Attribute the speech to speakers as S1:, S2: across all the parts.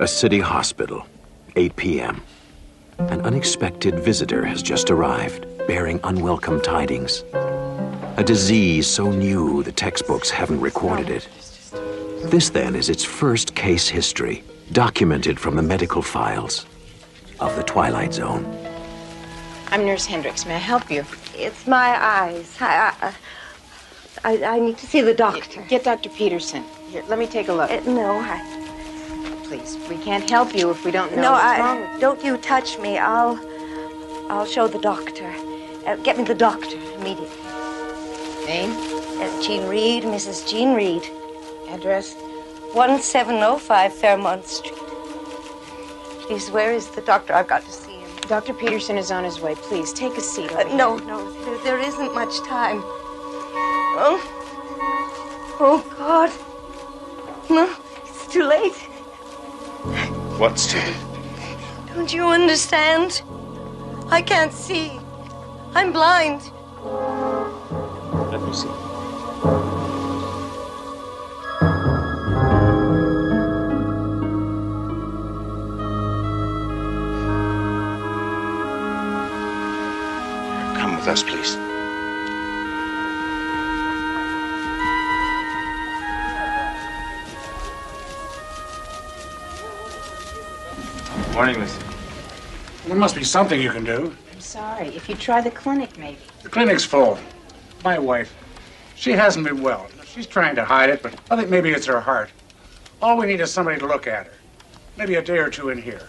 S1: A city hospital, 8 p.m. An unexpected visitor has just arrived, bearing unwelcome tidings. A disease so new the textbooks haven't recorded it. This, then, is its first case history, documented from the medical files of the Twilight Zone.
S2: I'm Nurse Hendricks. May I help you?
S3: It's my eyes. I need to see the doctor.
S2: Get Dr. Peterson. Here, let me take a look.
S3: No,
S2: Please, we can't help you if we don't know
S3: no,
S2: what's wrong with you.
S3: Don't you touch me. I'll show the doctor. Get me the doctor immediately.
S2: Name?
S3: Jean Reed, Mrs. Jean Reed.
S2: Address?
S3: 1705 Fairmont Street. Please, where is the doctor? I've got to see him.
S2: Dr. Peterson is on his way. Please, take a seat.
S3: No, there isn't much time. Oh, God. No, it's too late.
S4: What's too late?
S3: Don't you understand? I can't see. I'm blind.
S4: Let me see. Come with us, please. Morning, Missy.
S5: There must be something you can do.
S2: I'm sorry. If you try the clinic, maybe.
S5: The clinic's full. My wife, she hasn't been well. She's trying to hide it, but I think maybe it's her heart. All we need is somebody to look at her. Maybe a day or two in here.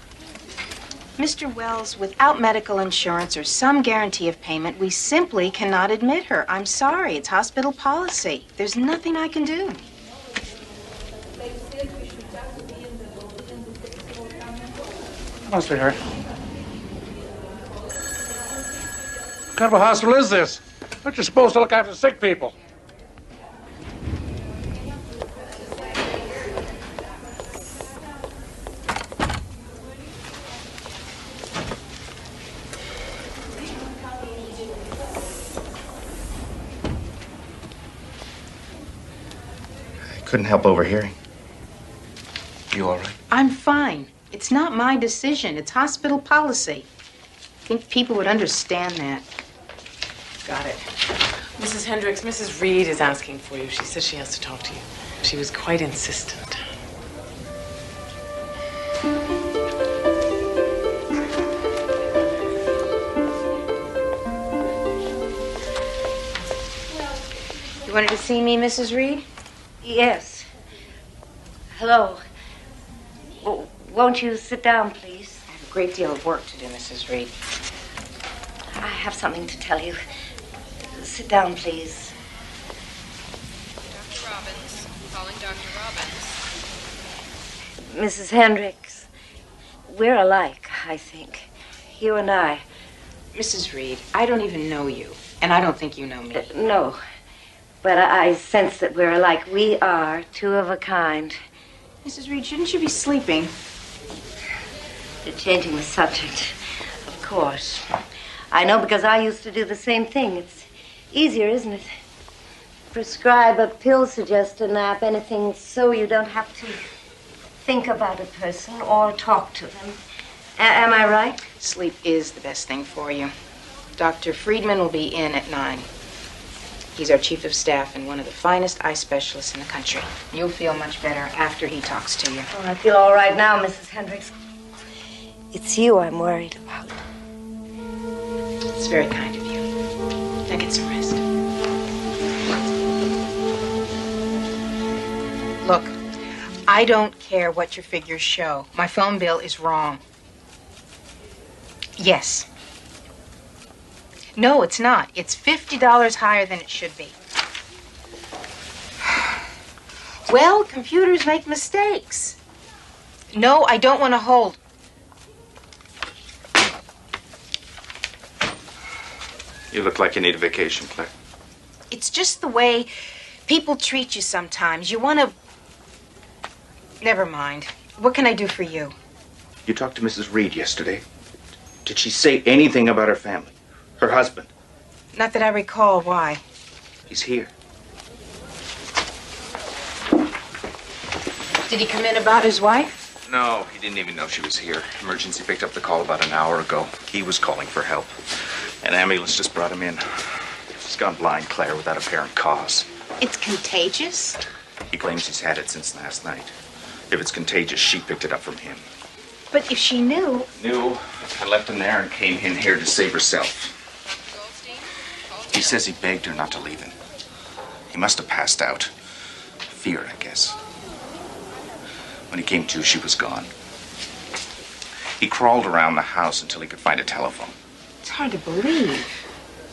S2: Mr. Wells, without medical insurance or some guarantee of payment, we simply cannot admit her. I'm sorry. It's hospital policy. There's nothing I can do.
S5: Come on, sweetheart. What kind of a hospital is this? Aren't you supposed to look after sick people?
S4: I couldn't help overhearing. You all right?
S2: I'm fine. It's not my decision. It's hospital policy. I think people would understand that.
S6: Got it. Mrs. Hendricks, Mrs. Reed is asking for you. She says she has to talk to you. She was quite insistent.
S2: You wanted to see me, Mrs. Reed?
S3: Yes. Hello. Won't you sit down, please?
S2: I have a great deal of work to do, Mrs. Reed.
S3: I have something to tell you. Sit down, please.
S7: Dr. Robbins. Calling Dr. Robbins.
S3: Mrs. Hendricks, we're alike, I think. You and I.
S2: Mrs. Reed, I don't even know you, and I don't think you know me.
S3: No, but I sense that we're alike. We are two of a kind.
S2: Mrs. Reed, shouldn't you be sleeping?
S3: You're changing the subject, of course. I know because I used to do the same thing. It's easier, isn't it? Prescribe a pill, suggest a nap, anything so you don't have to think about a person or talk to them. Am I right?
S2: Sleep is the best thing for you. Dr. Friedman will be in at 9. He's our chief of staff and one of the finest eye specialists in the country. You'll feel much better after he talks to you.
S3: Oh, I feel all right now, Mrs. Hendricks. It's you I'm worried about.
S2: It's very kind of you. Now get some rest. Look, I don't care what your figures show. My phone bill is wrong. Yes. No, it's not. It's $50 higher than it should be. Well, computers make mistakes. No, I don't want to hold.
S4: You look like you need a vacation, Claire.
S2: It's just the way people treat you sometimes. You want to... Never mind. What can I do for you?
S4: You talked to Mrs. Reed yesterday. Did she say anything about her family? Her husband?
S2: Not that I recall. Why?
S4: He's here.
S2: Did he come in about his wife?
S4: No, he didn't even know she was here. Emergency picked up the call about an hour ago. He was calling for help. An ambulance just brought him in. He's gone blind, Claire, without apparent cause.
S2: It's contagious?
S4: He claims he's had it since last night. If it's contagious, she picked it up from him.
S2: But if she knew...
S4: Knew. I left him there and came in here to save herself. He says he begged her not to leave him. He must have passed out. Fear, I guess. When he came to, she was gone. He crawled around the house until he could find a telephone.
S2: It's hard to believe.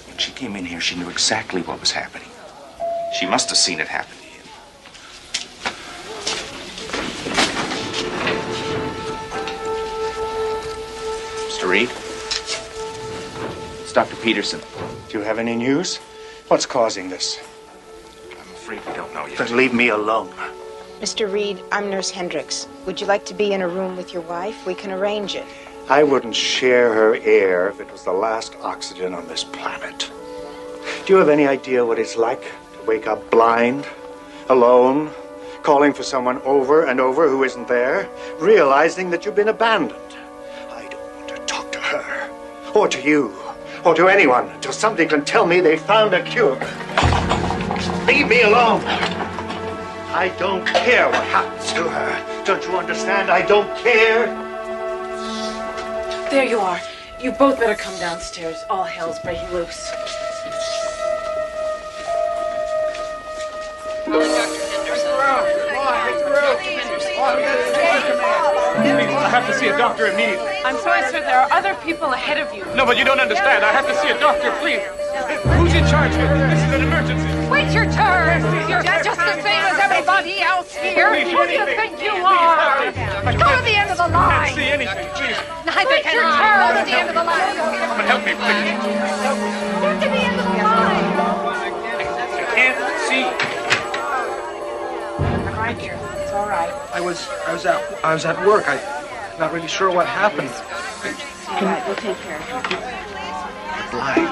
S4: When she came in here, she knew exactly what was happening. She must have seen it happen to him. Mr. Reed? It's Dr. Peterson.
S8: Do you have any news? What's causing this?
S4: I'm afraid we don't know yet.
S8: Then leave me alone.
S2: Mr. Reed, I'm Nurse Hendricks. Would you like to be in a room with your wife? We can arrange it.
S8: I wouldn't share her air if it was the last oxygen on this planet. Do you have any idea what it's like to wake up blind, alone, calling for someone over and over who isn't there, realizing that you've been abandoned? I don't want to talk to her, or to you, or to anyone until somebody can tell me they found a cure. Leave me alone. I don't care what happens to her. Don't you understand? I don't care.
S6: There you are. You both better come downstairs. All hell's breaking loose.
S9: I have to see a doctor immediately.
S6: I'm sorry, sir. There are other people ahead of you.
S9: No, but you don't understand. I have to see a doctor, please. Who's in charge here? This is an emergency.
S10: Wait your turn. You're just the same as everybody else here.
S9: Please,
S10: Who do you think you are? Go to the end of the
S9: I
S10: line.
S9: can't see anything, please.
S10: Neither can I. Go to the end of the line.
S9: Come and help me, please.
S10: Get to the end of the line.
S9: I can't see.
S2: I'm right here. It's all right.
S9: I was at work. I'm not really sure what happened.
S2: All right, we'll take care of you.
S4: Blind,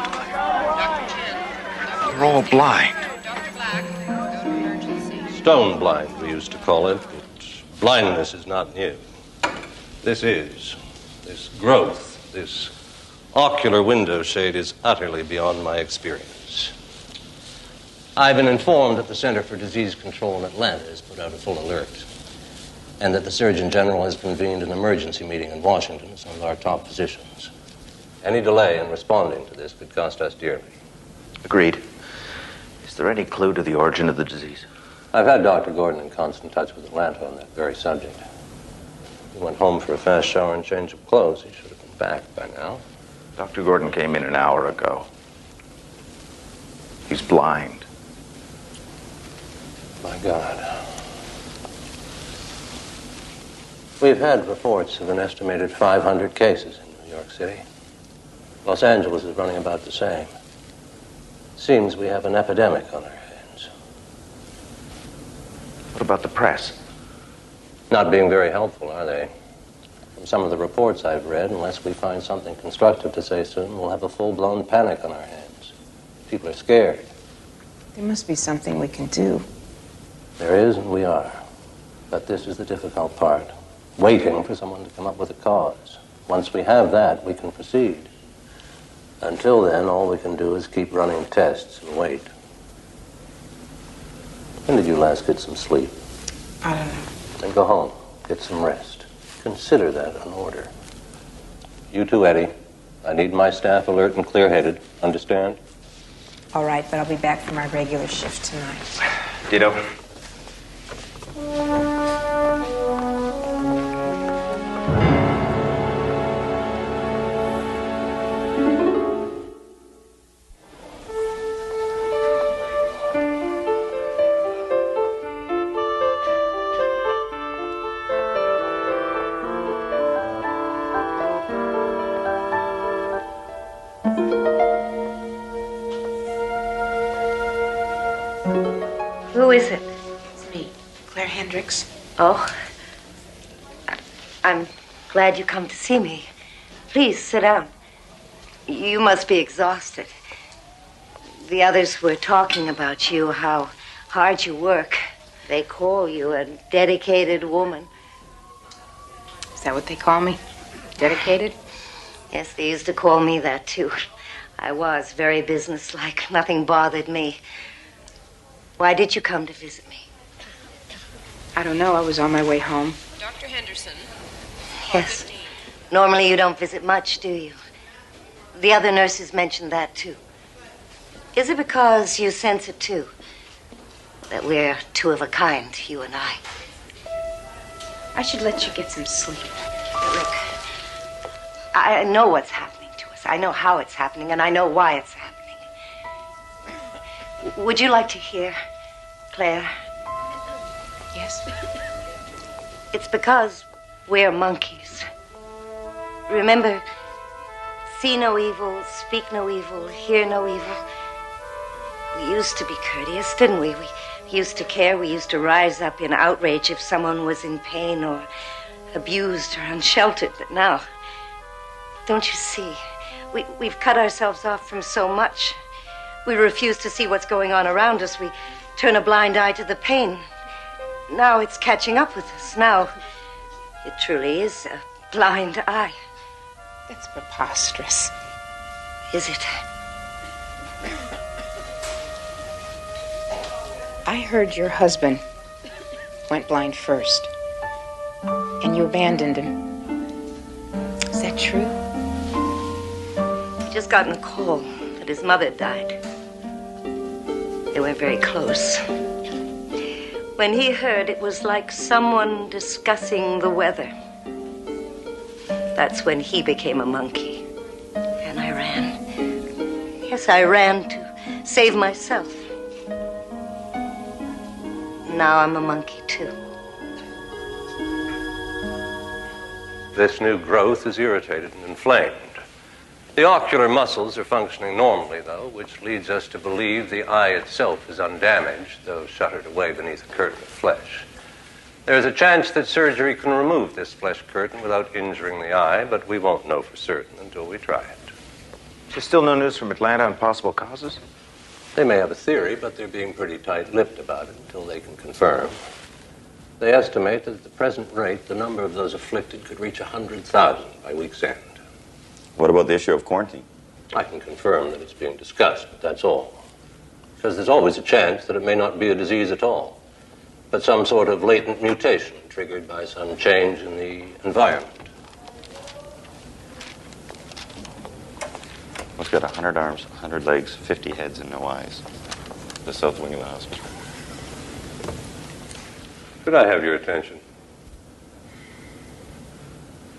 S4: They're all blind.
S11: Stone blind, we used to call it, but blindness is not new. This growth, this ocular window shade is utterly beyond my experience. I've been informed that the Center for Disease Control in Atlanta has put out a full alert, and that the Surgeon General has convened an emergency meeting in Washington with some of our top physicians. Any delay in responding to this could cost us dearly.
S1: Agreed. Is there any clue to the origin of the disease?
S11: I've had Dr. Gordon in constant touch with Atlanta on that very subject. He went home for a fast shower and change of clothes. He should have been back by now.
S1: Dr. Gordon came in an hour ago. He's blind.
S11: My God. We've had reports of an estimated 500 cases in New York City. Los Angeles is running about the same. Seems we have an epidemic on our hands.
S1: What about the press?
S11: Not being very helpful, are they? From some of the reports I've read, unless we find something constructive to say soon, we'll have a full-blown panic on our hands. People are scared.
S2: There must be something we can do.
S11: There is, and we are. But this is the difficult part. Waiting for someone to come up with a cause. Once we have that, we can proceed. Until then, all we can do is keep running tests and wait. When did you last get some sleep?
S2: I don't know.
S11: Then go home. Get some rest. Consider that an order. You too, Eddie. I need my staff alert and clear-headed. Understand?
S2: All right, but I'll be back for my regular shift tonight.
S4: Ditto.
S3: Who is it?
S2: It's me, Claire Hendricks.
S3: Oh, I'm glad you come to see me. Please, sit down. You must be exhausted. The others were talking about you, how hard you work. They call you a dedicated woman.
S2: Is that what they call me? Dedicated?
S3: Yes, they used to call me that, too. I was very businesslike. Nothing bothered me. Why did you come to visit me?
S2: I don't know. I was on my way home.
S7: Dr. Henderson.
S3: Yes. Normally you don't visit much, do you? The other nurses mentioned that, too. Is it because you sense it, too? That we're two of a kind, you and I?
S2: I should let you get some sleep.
S3: Look, I know what's happening to us. I know how it's happening, and I know why it's happening. Would you like to hear, Claire?
S2: Yes?
S3: It's because we're monkeys. Remember, see no evil, speak no evil, hear no evil. We used to be courteous, didn't we? We used to care. We used to rise up in outrage if someone was in pain or abused or unsheltered. But now, don't you see? We've cut ourselves off from so much. We refuse to see what's going on around us. We turn a blind eye to the pain. Now it's catching up with us. Now it truly is a blind eye.
S2: That's preposterous.
S3: Is it?
S2: I heard your husband went blind first, and you abandoned him. Is that true?
S3: He just gotten a call that his mother died. They weren't very close. When he heard, it was like someone discussing the weather. That's when he became a monkey. And I ran. Yes, I ran to save myself. Now I'm a monkey, too.
S11: This new growth is irritated and inflamed. The ocular muscles are functioning normally, though, which leads us to believe the eye itself is undamaged, though shuttered away beneath a curtain of flesh. There is a chance that surgery can remove this flesh curtain without injuring the eye, but we won't know for certain until we try it.
S4: There's still no news from Atlanta on possible causes?
S11: They may have a theory, but they're being pretty tight-lipped about it until they can confirm. They estimate that at the present rate, the number of those afflicted could reach 100,000 by week's end.
S12: What about the issue of quarantine?
S11: I can confirm that it's being discussed, but that's all. Because there's always a chance that it may not be a disease at all, but some sort of latent mutation triggered by some change in the environment.
S12: What's got 100 arms, 100 legs, 50 heads, and no eyes? The south wing of the hospital.
S11: Could I have your attention?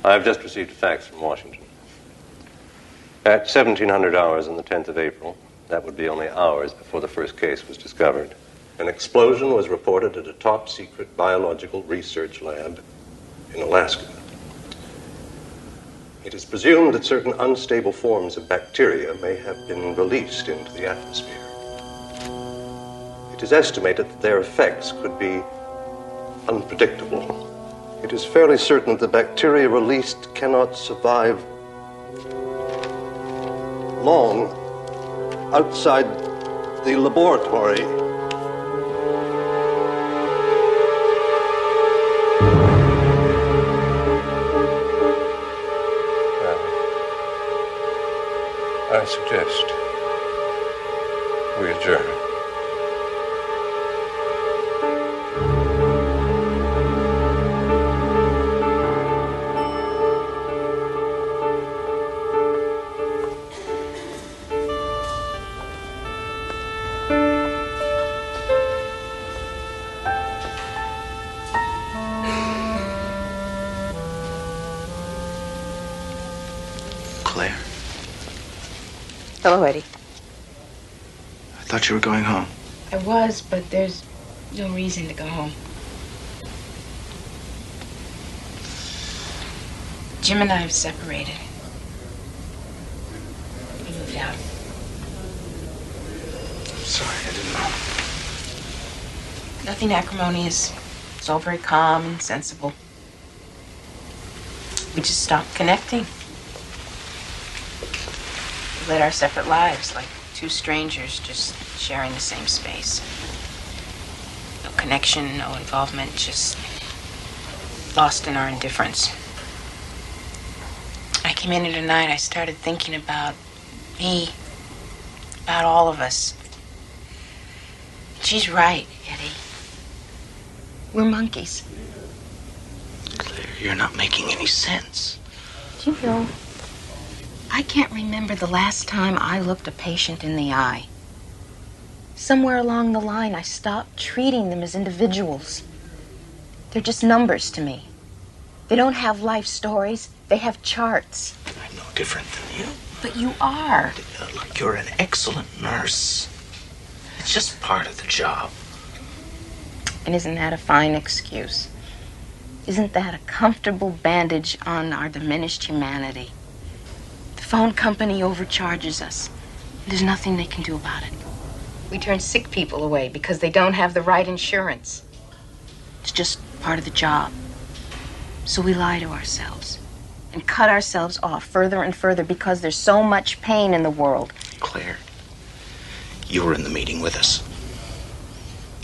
S11: I have just received a fax from Washington. At 1700 hours on the 10th of April, that would be only hours before the first case was discovered, an explosion was reported at a top-secret biological research lab in Alaska. It is presumed that certain unstable forms of bacteria may have been released into the atmosphere. It is estimated that their effects could be unpredictable. It is fairly certain that the bacteria released cannot survive long outside the laboratory. I suggest we adjourn.
S4: Claire,
S2: Hello, Eddie.
S4: I thought you were going home.
S2: I was, but there's no reason to go home. Jim and I have separated. We moved out.
S4: I'm sorry, I didn't know.
S2: Nothing acrimonious. It's all very calm and sensible. We just stopped connecting. We led our separate lives like two strangers just sharing the same space. No connection, no involvement, just lost in our indifference. came in here tonight, I started thinking about me, about all of us. She's right, Eddie. We're monkeys.
S4: Claire, you're not making any sense.
S2: Do you know, I can't remember the last time I looked a patient in the eye. Somewhere along the line, I stopped treating them as individuals. They're just numbers to me. They don't have life stories. They have charts.
S4: I'm no different than you.
S2: But you are.
S4: Look, you're an excellent nurse. It's just part of the job.
S2: And isn't that a fine excuse? Isn't that a comfortable bandage on our diminished humanity? The phone company overcharges us. There's nothing they can do about it. We turn sick people away because they don't have the right insurance. It's just part of the job. So we lie to ourselves and cut ourselves off further and further because there's so much pain in the world.
S4: Claire, you were in the meeting with us.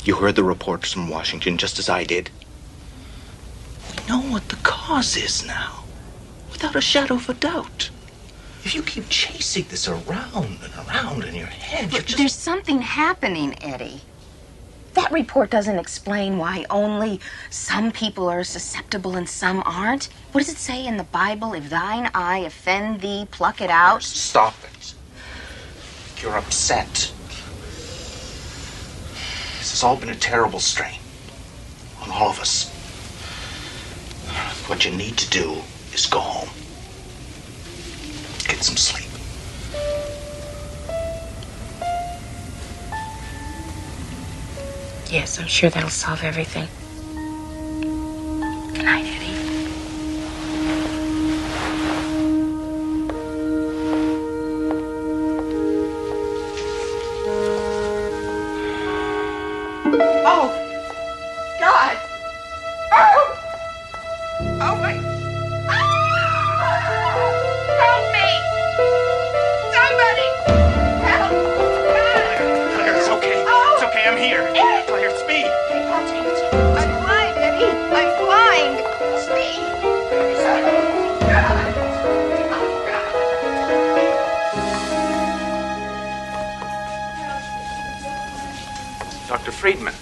S4: You heard the reports from Washington just as I did. We know what the cause is now, without a shadow of a doubt. If you keep chasing this around and around in your head, you're just...
S2: There's something happening, Eddie. That report doesn't explain why only some people are susceptible and some aren't. What does it say in the Bible? If thine eye offend thee, pluck it out.
S4: Stop it. You're upset. This has all been a terrible strain on all of us. What you need to do is go home. Get some sleep.
S2: Yes, I'm sure that'll solve everything. Good night, Eddie.
S10: Oh, God. Oh. Oh, my. Help me. Somebody. Help.
S4: Claire, it's okay.
S10: Oh.
S4: It's okay, I'm here. Claire, it's me.
S10: I'm blind, Eddie. I'm blind. Steve.
S4: Dr. Friedman.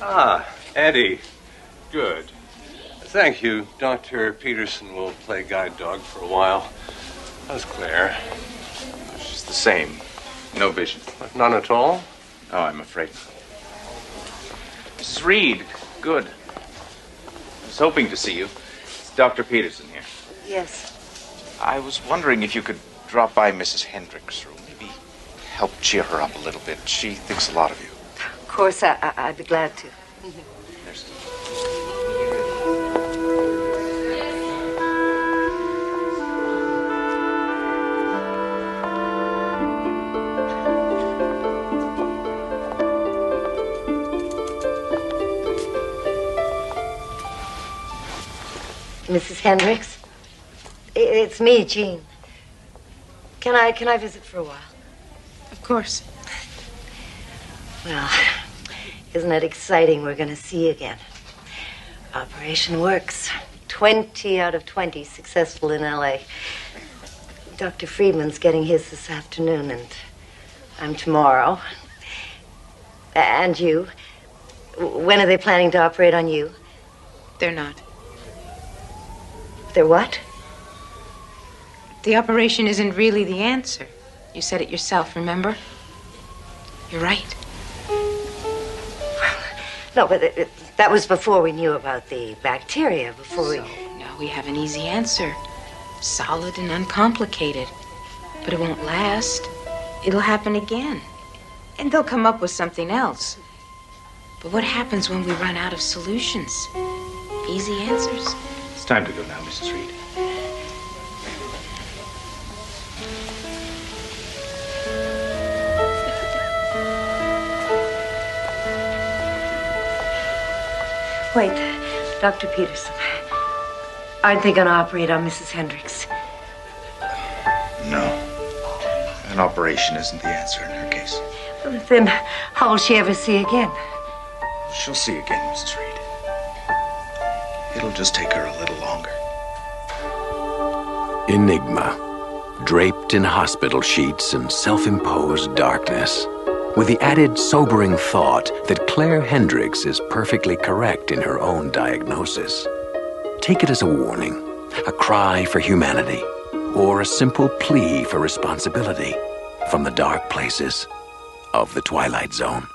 S11: Ah, Eddie. Good. Thank you. Dr. Peterson will play guide dog for a while. How's Claire?
S4: She's the same. No vision.
S11: None at all?
S4: Oh, I'm afraid. Mrs. Reed, good. I was hoping to see you. It's Dr. Peterson here.
S3: Yes.
S4: I was wondering if you could drop by Mrs. Hendricks' room. Maybe help cheer her up a little bit. She thinks a lot of you.
S3: Of course, I'd be glad to.
S4: There's...
S3: Mrs. Hendricks? It's me, Jean. Can I visit for a while?
S2: Of course.
S3: Well, isn't it exciting? We're going to see you again. Operation works. 20 out of 20 successful in L.A. Dr. Friedman's getting his this afternoon, and I'm tomorrow. And you? When are they planning to operate on you?
S2: They're not.
S3: They're what?
S2: The operation isn't really the answer. You said it yourself, remember? You're right.
S3: No, but that was before we knew about the bacteria, before we...
S2: Now we have an easy answer. Solid and uncomplicated. But it won't last. It'll happen again. And they'll come up with something else. But what happens when we run out of solutions? Easy answers.
S4: It's time to go now, Mrs. Reed.
S3: Wait, Dr. Peterson. Aren't they going to operate on Mrs. Hendricks?
S4: No. An operation isn't the answer in her case.
S3: Well, then how will she ever see again?
S4: She'll see again, Mrs. Reed. It'll just take her a little longer.
S1: Enigma, draped in hospital sheets and self-imposed darkness, with the added sobering thought that Claire Hendricks is perfectly correct in her own diagnosis. Take it as a warning, a cry for humanity, or a simple plea for responsibility from the dark places of the Twilight Zone.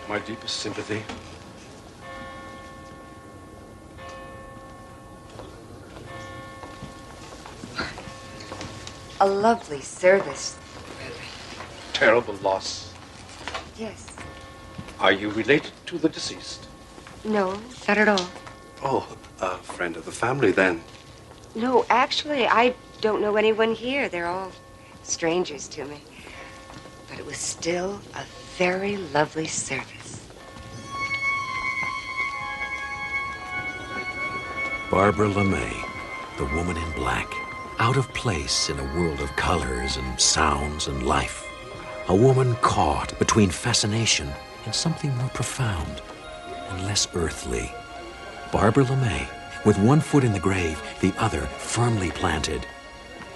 S13: My deepest sympathy.
S3: A lovely service.
S13: Terrible loss.
S3: Yes.
S13: Are you related to the deceased?
S3: No, not at all.
S13: Oh, a friend of the family then.
S3: No, actually, I don't know anyone here. They're all strangers to me. But it was still a very lovely service.
S1: Barbara LeMay, the woman in black, out of place in a world of colors and sounds and life. A woman caught between fascination and something more profound and less earthly. Barbara LeMay, with one foot in the grave, the other firmly planted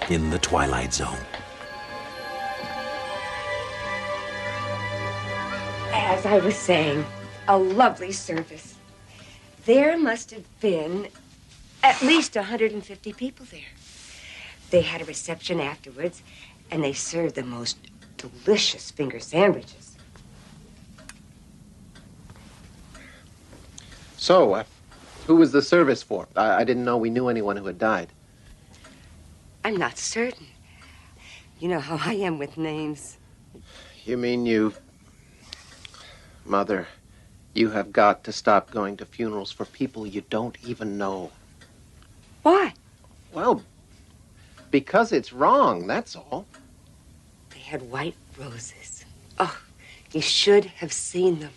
S1: in the Twilight Zone.
S3: As I was saying, a lovely service. There must have been at least 150 people there. They had a reception afterwards, and they served the most delicious finger sandwiches.
S14: So, who was the service for? I didn't know we knew anyone who had died.
S3: I'm not certain. You know how I am with names.
S14: You mean you... Mother, you have got to stop going to funerals for people you don't even know.
S3: Why?
S14: Well, because it's wrong, that's all.
S3: They had white roses. Oh, you should have seen them.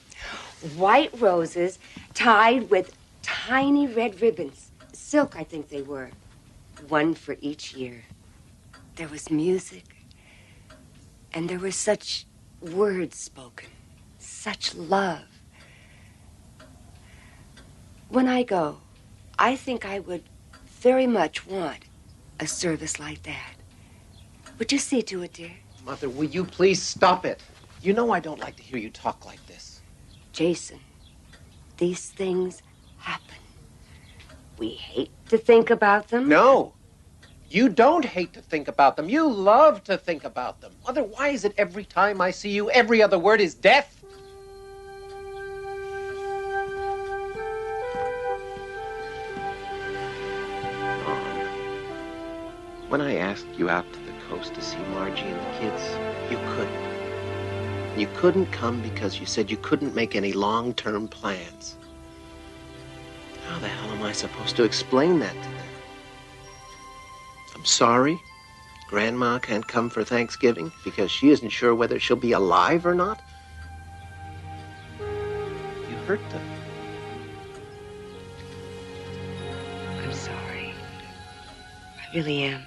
S3: White roses tied with tiny red ribbons. Silk, I think they were. One for each year. There was music. And there were such words spoken. Such love. When I go, I think I would very much want a service like that. Would you see to it, dear?
S14: Mother, will you please stop it? You know I don't like to hear you talk like this.
S3: Jason, these things happen. We hate to think about them.
S14: No. You don't hate to think about them. You love to think about them. Mother, why is it every time I see you, every other word is death? When I asked you out to the coast to see Margie and the kids, you couldn't. You couldn't come because you said you couldn't make any long-term plans. How the hell am I supposed to explain that to them? I'm sorry. Grandma can't come for Thanksgiving because she isn't sure whether she'll be alive or not? You hurt them.
S3: I'm sorry. I really am.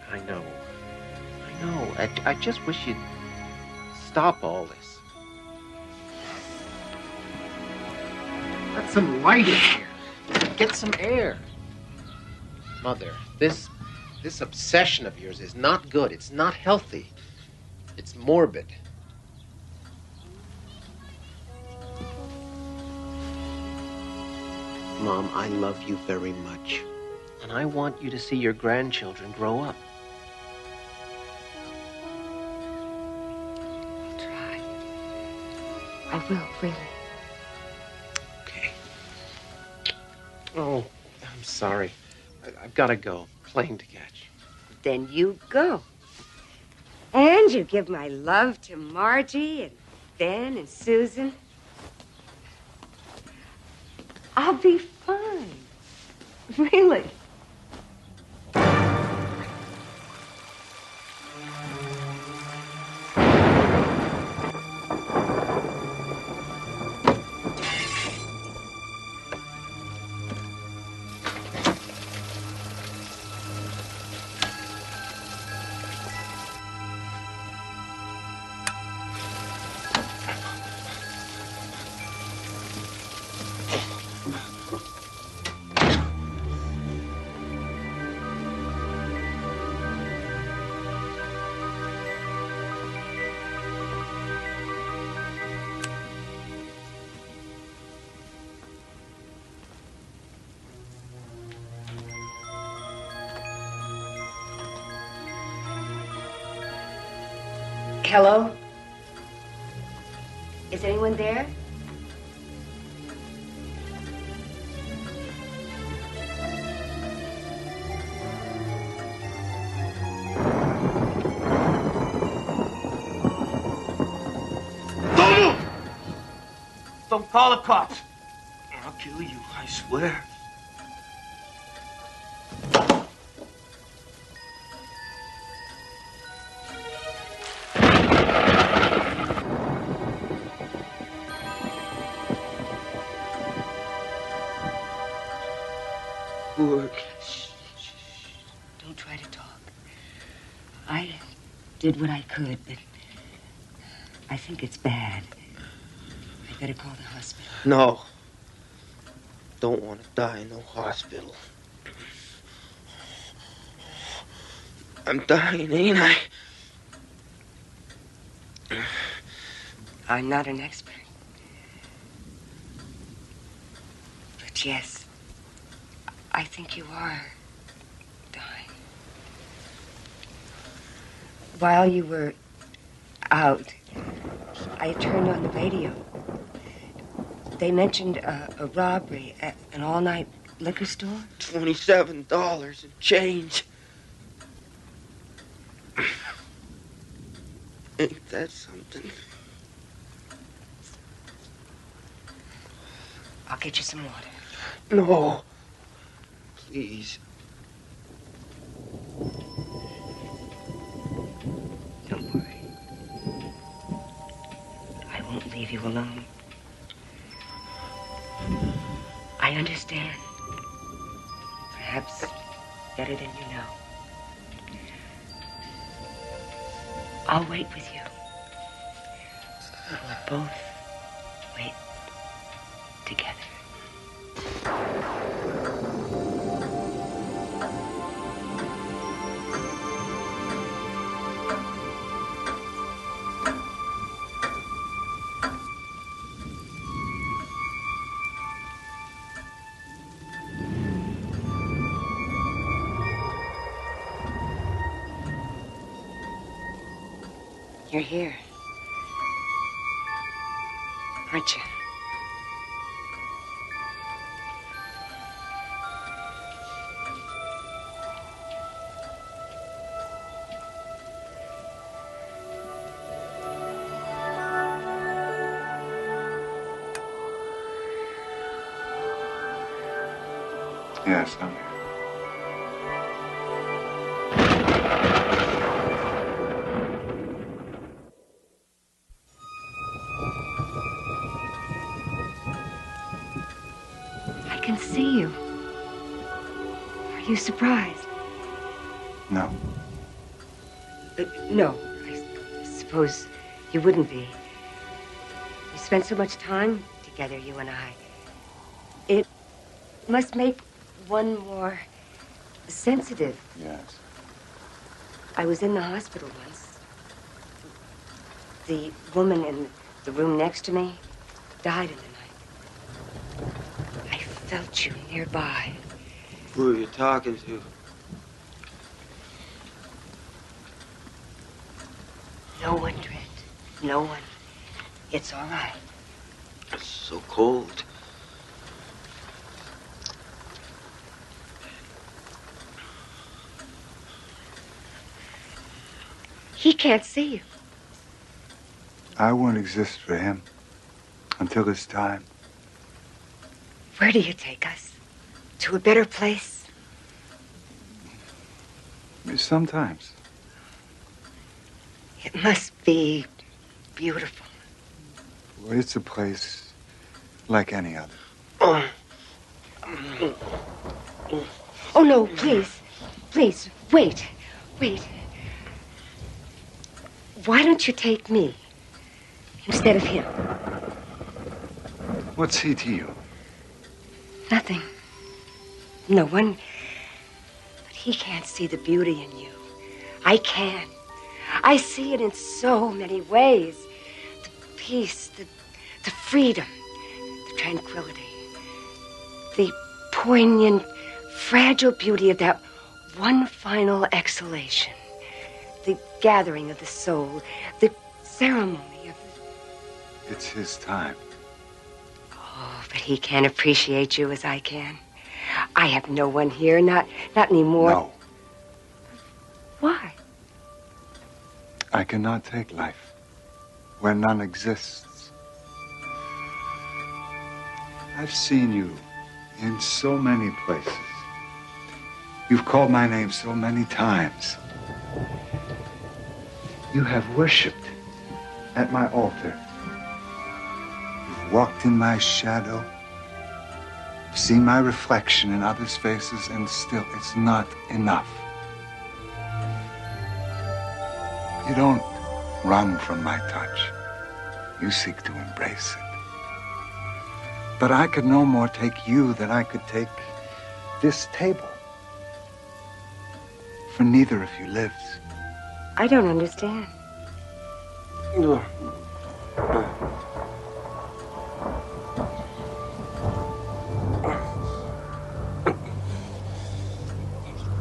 S14: I know. I just wish you'd stop all this. Let some light in here. Get some air. Mother, this obsession of yours is not good. It's not healthy. It's morbid. Mom, I love you very much. And I want you to see your grandchildren grow up.
S3: I'll try. I will, really.
S14: Okay. Oh, I'm sorry. I've got to go. Plane to catch.
S3: Then you go. And you give my love to Margie and Ben and Susan. I'll be fine. Really. Hello? Is anyone there?
S15: Don't move! Don't call the cops. I'll kill you, I swear.
S3: Don't try to talk. I did what I could, but I think it's bad. I better call the hospital.
S15: No. Don't want to die in no hospital. I'm dying, ain't I?
S3: I'm not an expert. But yes, I think you are dying. While you were out, I turned on the radio. They mentioned a robbery at an all-night liquor store.
S15: $27 in change. Ain't that something?
S3: I'll get you some water.
S15: No. Please.
S3: Don't worry. I won't leave you alone. I understand. Perhaps better than you know. I'll wait with you. We'll both wait together. You're here, aren't you?
S4: Yes, I'm here.
S3: see you. Are you surprised?
S8: No.
S3: No, I suppose you wouldn't be. We spent so much time together, you and I. It must make one more sensitive.
S8: Yes.
S3: I was in the hospital once. The woman in the room next to me died in the night. I felt you nearby.
S15: Who are you talking to?
S3: No one, Trent. No one. It's all right.
S15: It's so cold.
S3: He can't see you.
S8: I won't exist for him until it's time.
S3: Where do you take us? To a better place?
S8: Sometimes.
S3: It must be beautiful.
S8: Well, it's a place like any other.
S3: Oh, no, please. Please, wait. Wait. Why don't you take me instead of him?
S8: What's he to you?
S3: Nothing. No one. But he can't see the beauty in you. I can. I see it in so many ways. The peace, the freedom, the tranquility, the poignant, fragile beauty of that one final exhalation, the gathering of the soul, the ceremony of the...
S8: It's his time.
S3: Oh, but he can't appreciate you as I can. I have no one here, not anymore.
S8: No.
S3: Why?
S8: I cannot take life where none exists. I've seen you in so many places. You've called my name so many times. You have worshipped at my altar. You've walked in my shadow, seen my reflection in others' faces, and still it's not enough. You don't run from my touch. You seek to embrace it. But I could no more take you than I could take this table. For neither of you lives.
S3: I don't understand.
S15: No.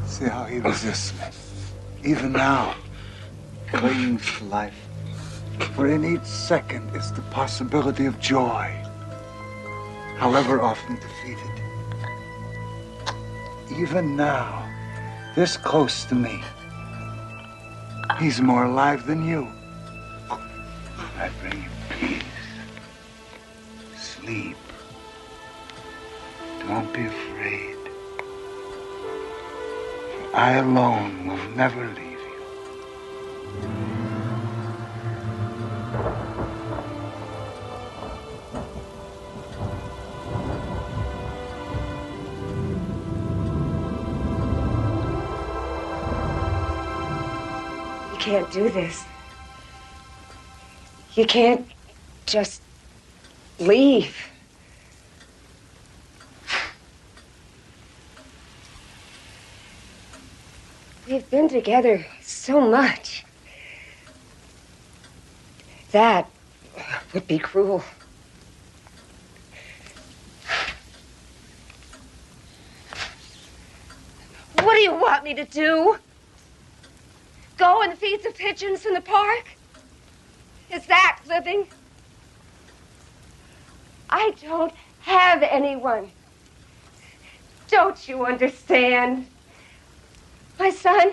S8: See how he resists me. Even now, clings to life. For in each second is the possibility of joy, however often defeated. Even now, this close to me, he's more alive than you. I bring you peace, sleep. Don't be afraid. For I alone will never leave you.
S3: You can't do this. You can't just leave. We've been together so much. That would be cruel. What do you want me to do? Go and feed the pigeons in the park? Is that living? I don't have anyone. Don't you understand? My son,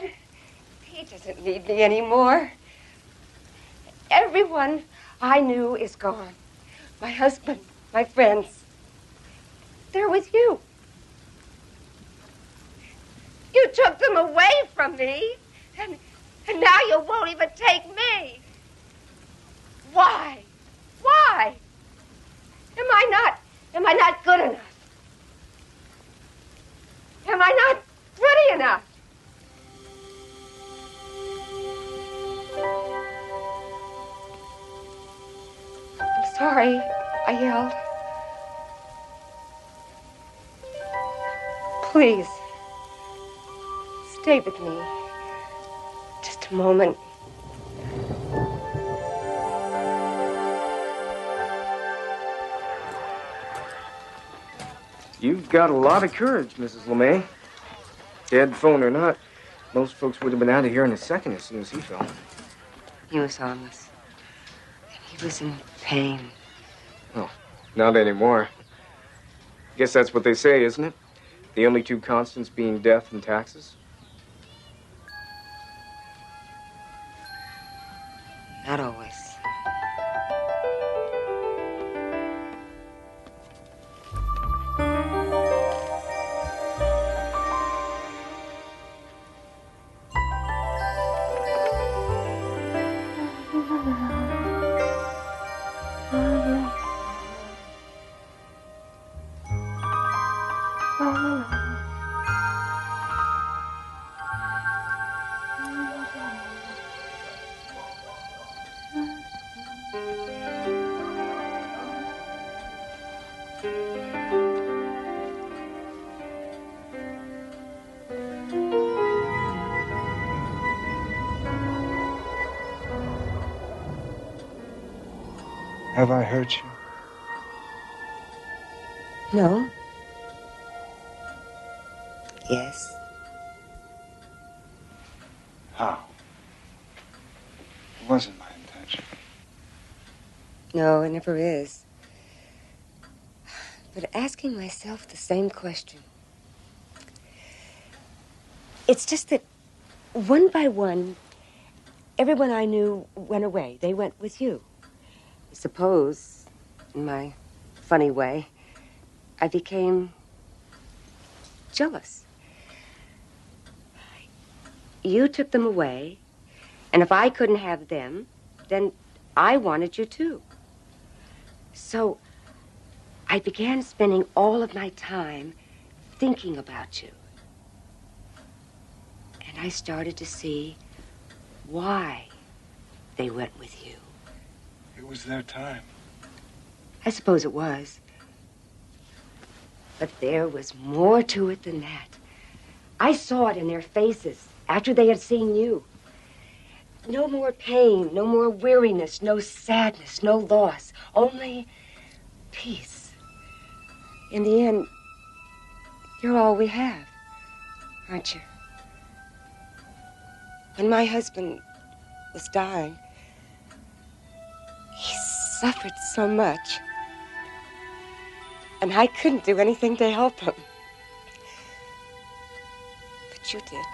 S3: he doesn't need me anymore. Everyone I knew is gone. My husband, my friends. They're with you. You took them away from me, and now you won't even take me. Why? Why? Am I not good enough?
S16: sorry I yelled. Please, stay with me. Just a moment.
S17: You've got a lot of courage, Mrs. LeMay. Dead phone or not, most folks would have been out of here in a second as soon as he fell.
S16: He was harmless. He was in pain.
S17: Oh, not anymore. Guess that's what they say, isn't it? The only two constants being death and taxes?
S16: Not always.
S8: Have I hurt you?
S16: No. Yes.
S8: How? It wasn't my intention.
S16: No, it never is. But asking myself the same question. It's just that one by one, everyone I knew went away. They went with you. I suppose, in my funny way, I became jealous. You took them away, and if I couldn't have them, then I wanted you too. So I began spending all of my time thinking about you. And I started to see why they went with you.
S8: It was their time.
S16: I suppose it was. But there was more to it than that. I saw it in their faces after they had seen you. No more pain, no more weariness, no sadness, no loss, only peace. In the end, you're all we have, aren't you? When my husband was dying, he suffered so much. And I couldn't do anything to help him. But you did.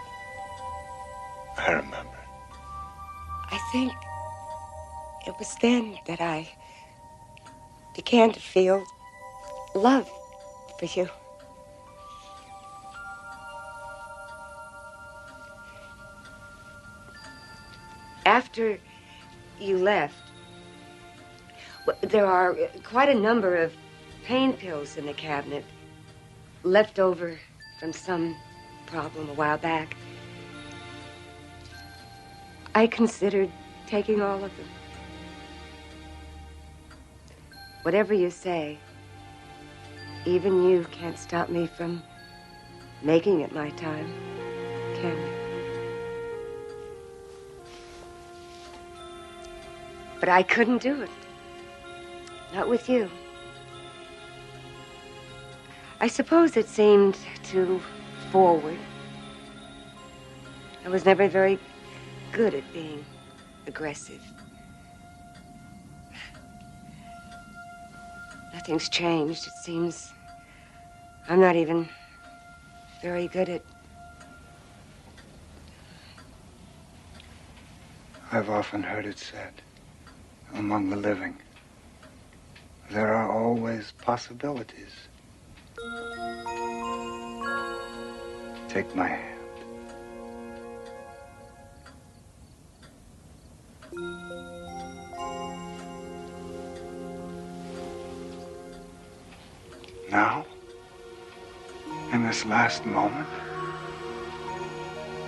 S8: I remember.
S16: I think it was then that I began to feel love for you. After you left, there are quite a number of pain pills in the cabinet, left over from some problem a while back. I considered taking all of them. Whatever you say, even you can't stop me from making it my time, can you? But I couldn't do it. Not with you. I suppose it seemed too forward. I was never very good at being aggressive. Nothing's changed. It seems I'm not even very good at...
S8: I've often heard it said, among the living, there are always possibilities. Take my hand. Now, in this last moment,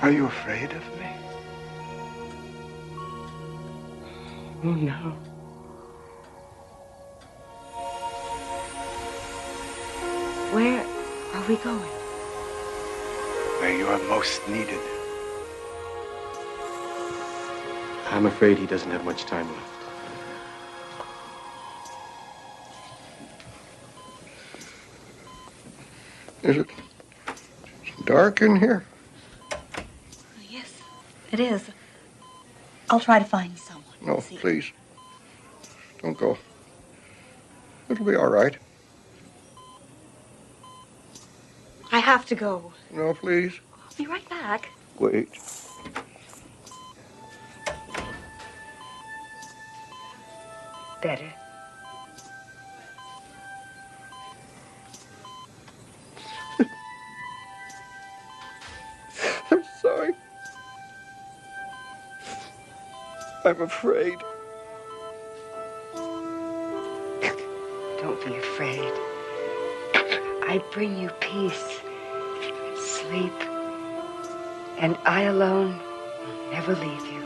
S8: are you afraid of me?
S16: Oh, no. Where are we going?
S8: Where you are most needed.
S17: I'm afraid he doesn't have much time left.
S18: Is it dark in here?
S19: Yes, it is. I'll try to find someone.
S18: No, please. Don't go. It'll be all right.
S19: I have to go.
S18: No, please.
S19: I'll be right back.
S18: Wait.
S16: Better.
S18: I'm sorry. I'm afraid.
S16: Don't be afraid. I bring you peace, sleep, and I alone will never leave you.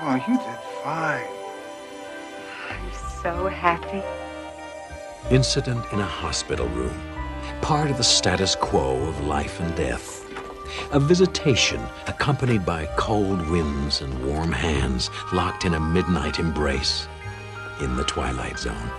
S8: Oh, you did fine.
S16: I'm so happy.
S1: Incident in a hospital room. Part of the status quo of life and death. A visitation accompanied by cold winds and warm hands locked in a midnight embrace in the Twilight Zone.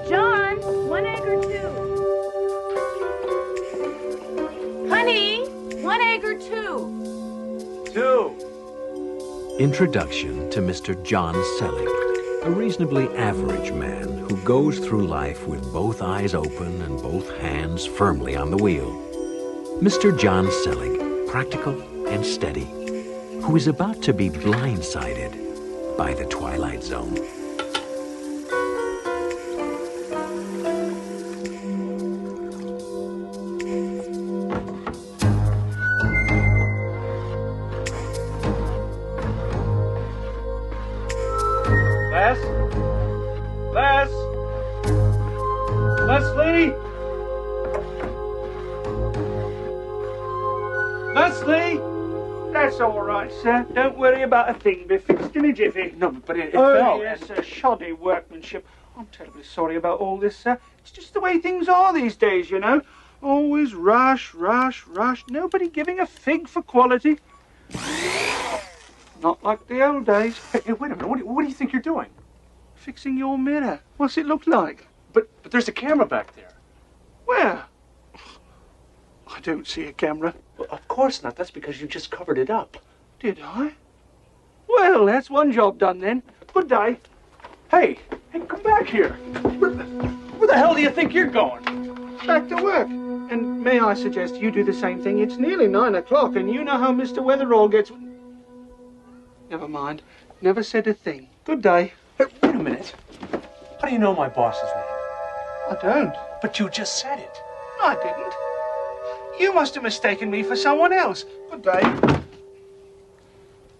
S10: John, 1 egg or 2? Honey, 1 egg or 2?
S5: 2.
S1: Introduction to Mr. John Selig, a reasonably average man who goes through life with both eyes open and both hands firmly on the wheel. Mr. John Selig, practical and steady, who is about to be blindsided by the Twilight Zone.
S9: Les? Les? Leslie? Leslie?
S15: That's all right, sir. Don't worry about a thing. Be fixed in a jiffy.
S9: No, but it
S15: oh,
S9: fell.
S15: yes, sir. Shoddy workmanship. I'm terribly sorry about all this, sir. It's just the way things are these days, you know. Always rush, rush, rush. Nobody giving a fig for quality. Not like the old days.
S9: Hey, wait a minute. What do you think you're doing?
S15: Fixing your mirror. What's it look like?
S9: But there's a camera back there.
S15: Where? I don't see a camera.
S9: Well, of course not. That's because you just covered it up.
S15: Did I? Well, that's one job done then. Good day.
S9: Hey, come back here. Where the hell do you think you're going?
S15: Back to work. And may I suggest you do the same thing? It's nearly 9 o'clock, and you know how Mr. Weatherall gets... Never mind. Never said a thing. Good day.
S9: Hey, wait a minute. How do you know my boss's name?
S15: I don't.
S9: But you just said it.
S15: I didn't. You must have mistaken me for someone else. Good day.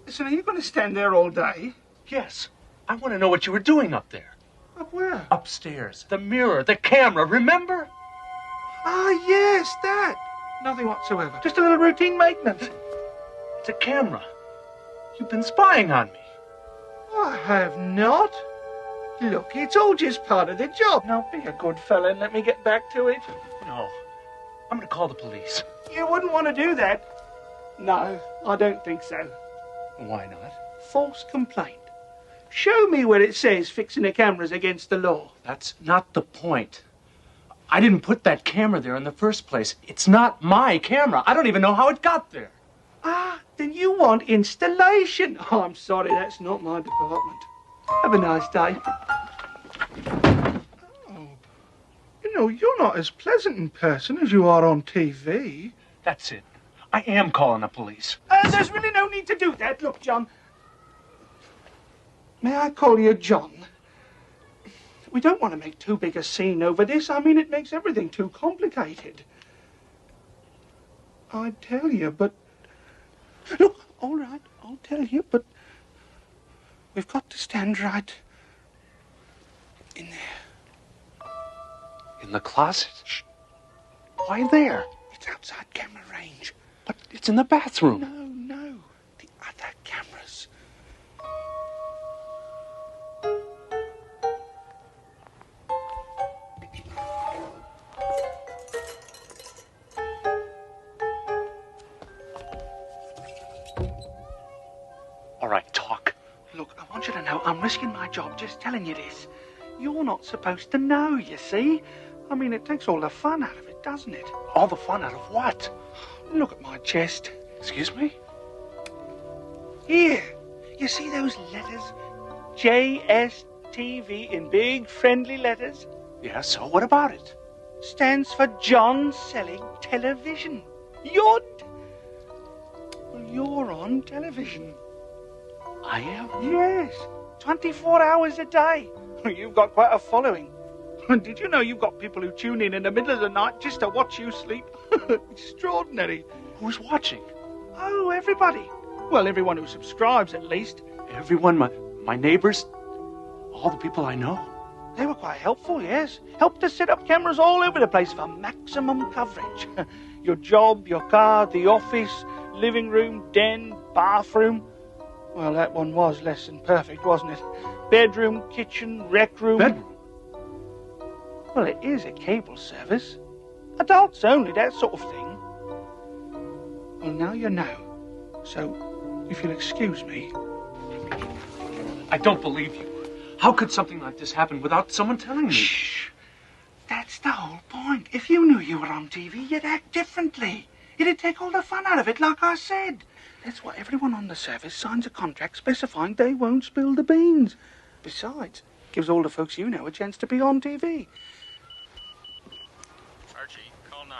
S15: Listen, are you going to stand there all day?
S9: Yes. I want to know what you were doing up there.
S15: Up where?
S9: Upstairs. The mirror, the camera, remember?
S15: Ah, yes, that. Nothing whatsoever. Just a little routine maintenance.
S9: It's a camera. You've been spying on me.
S15: I have not. Look, it's all just part of the job. Now, be a good fella and let me get back to it.
S9: No. I'm going to call the police.
S15: You wouldn't want to do that. No, I don't think so.
S9: Why not?
S15: False complaint. Show me where it says fixing the camera's against the law.
S9: That's not the point. I didn't put that camera there in the first place. It's not my camera. I don't even know how it got there.
S15: Ah, then you want installation. Oh, I'm sorry, that's not my department. Have a nice day. Oh, you know, you're not as pleasant in person as you are on TV.
S9: That's it. I am calling the police.
S15: There's really no need to do that. Look, John. May I call you John? We don't want to make too big a scene over this. I mean, it makes everything too complicated. I'd tell you, but... Look, all right, I'll tell you, but... We've got to stand right in there.
S9: In the closet? Shh. Why there?
S15: It's outside camera range.
S9: But it's in the bathroom.
S15: No. The other cameras.
S9: All right, talk.
S15: Look, I want you to know I'm risking my job just telling you this. You're not supposed to know, you see? I mean, it takes all the fun out of it, doesn't it?
S9: All the fun out of what?
S15: Look at my chest.
S9: Excuse me?
S15: Here. You see those letters? JSTV in big friendly letters?
S9: Yeah, so what about it?
S15: Stands for John Selling Television. Well, you're on television.
S9: I am?
S15: Yes. 24 hours a day. You've got quite a following. Did you know you've got people who tune in the middle of the night just to watch you sleep? Extraordinary.
S9: Who's watching?
S15: Oh, everybody. Well, everyone who subscribes, at least.
S9: Everyone, my neighbors, all the people I know.
S15: They were quite helpful, yes. Helped to set up cameras all over the place for maximum coverage. Your job, your car, the office, living room, den, bathroom. Well, that one was less than perfect, wasn't it? Bedroom, kitchen, rec room.
S9: Bedroom?
S15: Well, it is a cable service. Adults only, that sort of thing. Well, now you know. So, if you'll excuse me.
S9: I don't believe you. How could something like this happen without someone telling me?
S15: Shh. That's the whole point. If you knew you were on TV, you'd act differently. It'd take all the fun out of it, like I said. That's why everyone on the service signs a contract specifying they won't spill the beans. Besides, gives all the folks you know a chance to be on TV.
S20: Archie, call 9.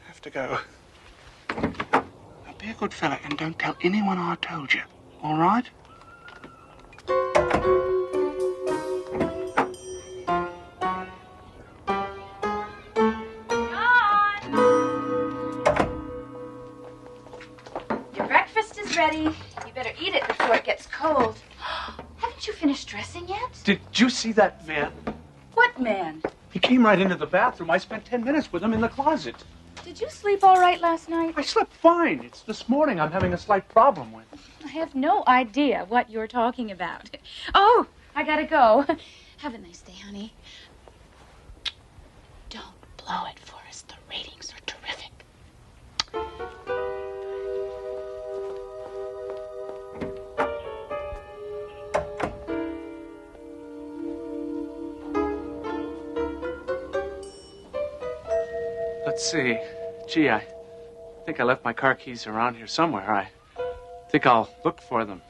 S15: Have to go. Now be a good fella and don't tell anyone I told you. All right?
S21: Your breakfast is ready. You better eat it before it gets cold. Haven't you finished dressing yet?
S9: Did you see that man?
S21: What man?
S9: He came right into the bathroom. I spent 10 minutes with him in the closet.
S21: Did you sleep all right last night?
S9: I slept fine. It's this morning I'm having a slight problem with.
S21: I have no idea what you're talking about. Oh, I gotta go. Have a nice day, honey. Don't blow it for us. The ratings are terrific.
S9: Let's see. Gee, I think I left my car keys around here somewhere. I think I'll look for them.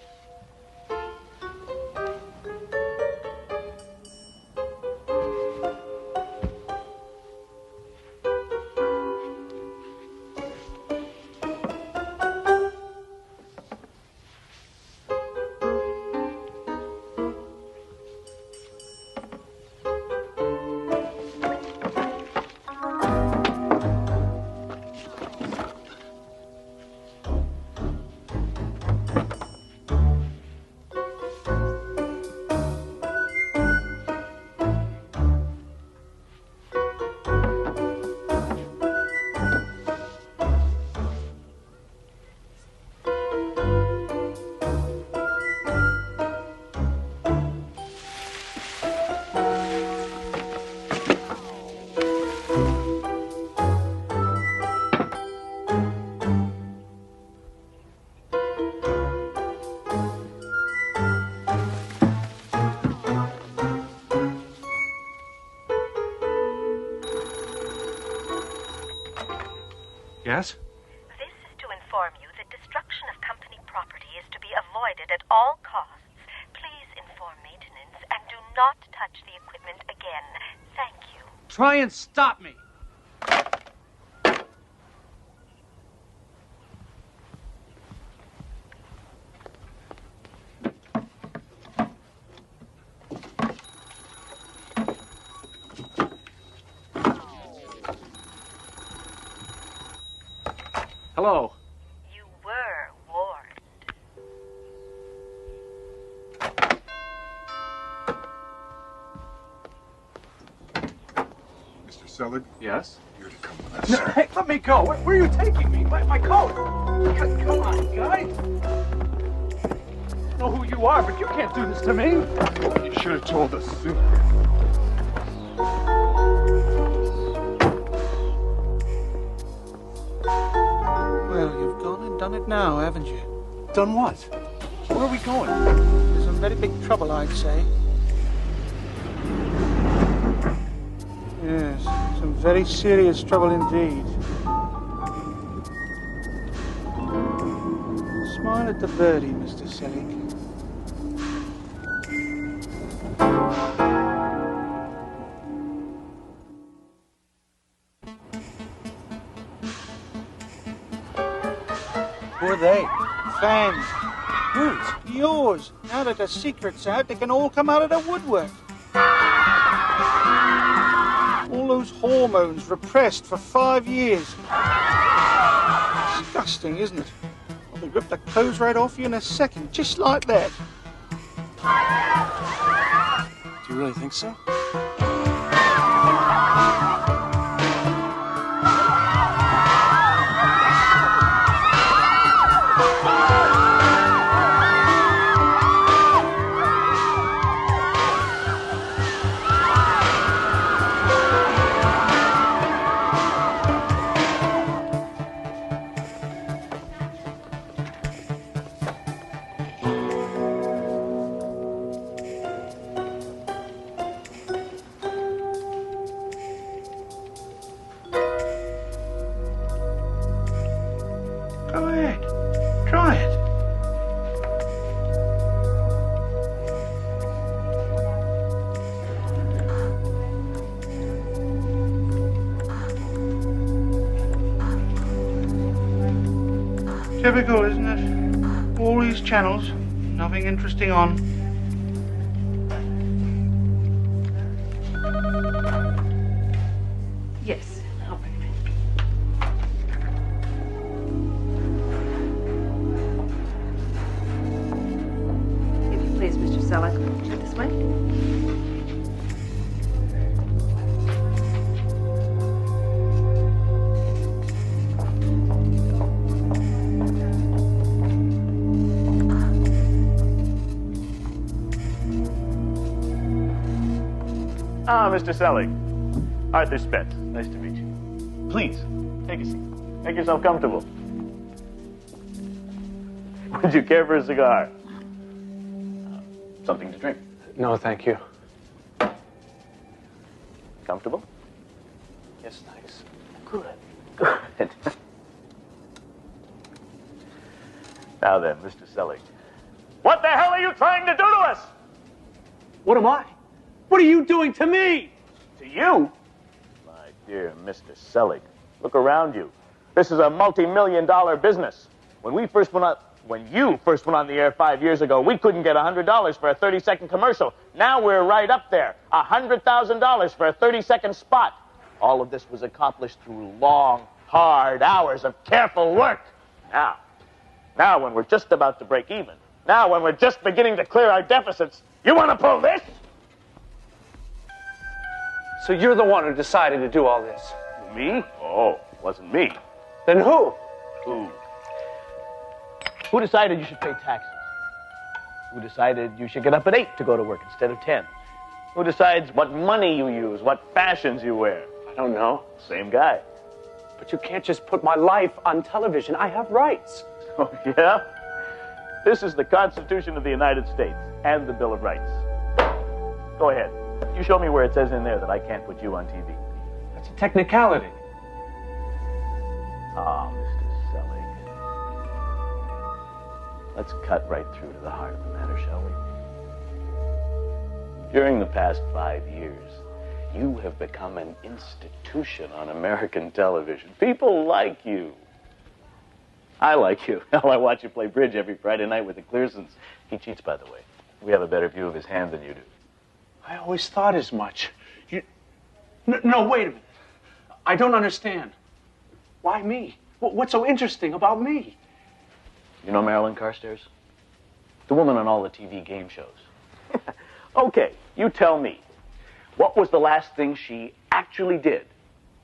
S9: Yes?
S20: This is to inform you that destruction of company property is to be avoided at all costs. Please inform maintenance and do not touch the equipment again. Thank you.
S9: Try and stop me. Hello.
S20: You were warned.
S8: Mr. Selig?
S9: Yes?
S8: You're to come with us,
S9: No,
S8: sir.
S9: hey, let me go. Where are you taking me? My coat. Come on, guys. I know who you are, but you can't do this to me.
S8: You should have told us sooner.
S15: Well, you've gone and done it now, haven't you?
S9: Done what? Where are we going?
S15: There's some very big trouble, I'd say. Yes, some very serious trouble indeed. Smile at the birdie, Mr. Selig. Who are they? Fans. Whose? Yours. Now that the secret's out, they can all come out of the woodwork. All those hormones repressed for 5 years. Disgusting, isn't it? Well, they rip the clothes right off you in a second, just like that.
S9: Do you really think so?
S15: Go ahead. Try it. Typical, isn't it? All these channels, nothing interesting on.
S6: Yes. I'll bring it.
S3: If you please, Mr. Selig. This way.
S22: Ah, Mr. Selig. Arthur Spence. Nice to meet you. Please, take a seat. Make yourself comfortable. Would you care for a cigar? Something to drink.
S9: No, thank you.
S22: Comfortable? Yes, thanks. Good. Good. Now then, Mr. Selig. What the hell are you trying to do to us?
S9: What am I? What are you doing to me?
S22: To you? My dear Mr. Selig, look around you. This is a multi-million-dollar business. When you first went on the air 5 years ago, we couldn't get $100 for a 30-second commercial. Now we're right up there. $100,000 for a 30-second spot. All of this was accomplished through long, hard hours of careful work. Now when we're just about to break even, now when we're just beginning to clear our deficits, you want to pull this?
S9: So you're the one who decided to do all this?
S22: Me? Oh, wasn't me.
S9: Then who?
S22: Who decided you should pay taxes? Who decided you should get up at 8 to go to work instead of 10? Who decides what money you use, what fashions you wear?
S9: I don't know.
S22: Same guy.
S9: But you can't just put my life on television. I have rights.
S22: Oh, yeah? This is the Constitution of the United States and the Bill of Rights. Go ahead. You show me where it says in there that I can't put you on TV.
S9: That's a technicality.
S22: Ah, Mr. Selig. Let's cut right through to the heart of the matter, shall we? During the past 5 years, you have become an institution on American television. People like you. I like you. Hell, I watch you play bridge every Friday night with the Clearsons. He cheats, by the way. We have a better view of his hand than you do.
S9: I always thought as much. No, wait a minute. I don't understand. Why me? What's so interesting about me?
S22: You know Marilyn Carstairs? The woman on all the TV game shows. Okay, you tell me. What was the last thing she actually did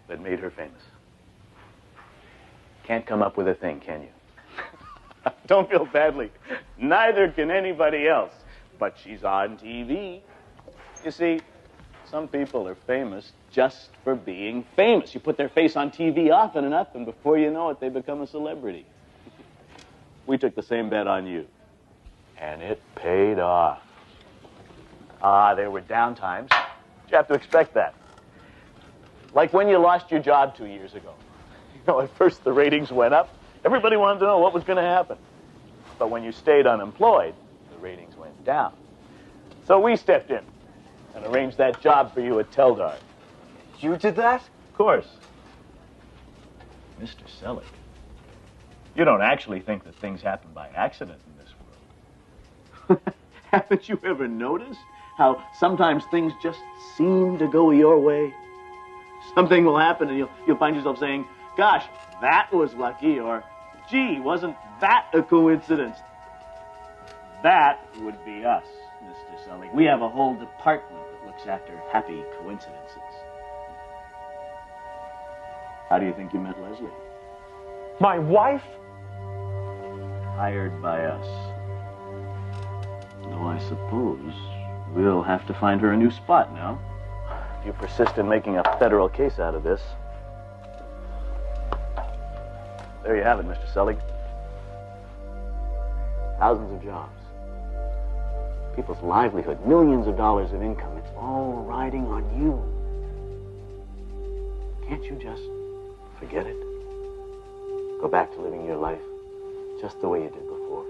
S22: that made her famous? Can't come up with a thing, can you? Don't feel badly. Neither can anybody else. But she's on TV. You see, some people are famous just for being famous. You put their face on TV often enough, and before you know it, they become a celebrity. We took the same bet on you, and it paid off. There were down times. You have to expect that. Like when you lost your job 2 years ago. You know, at first the ratings went up. Everybody wanted to know what was going to happen. But when you stayed unemployed, the ratings went down. So we stepped in and arranged that job for you at Teldar.
S17: You did that?
S22: Of course. Mr. Selig, you don't actually think that things happen by accident in this world. Haven't you ever noticed how sometimes things just seem to go your way? Something will happen and you'll find yourself saying, gosh, that was lucky, or gee, wasn't that a coincidence? That would be us, Mr. Selig. We have a whole department that looks after happy coincidences. How do you think you met Leslie?
S9: My wife?
S22: Hired by us. Though I suppose we'll have to find her a new spot now. If you persist in making a federal case out of this. There you have it, Mr. Selig. Thousands of jobs. People's livelihood, millions of dollars of income. It's all riding on you. Can't you just forget it? Go back to living your life just the way you did before.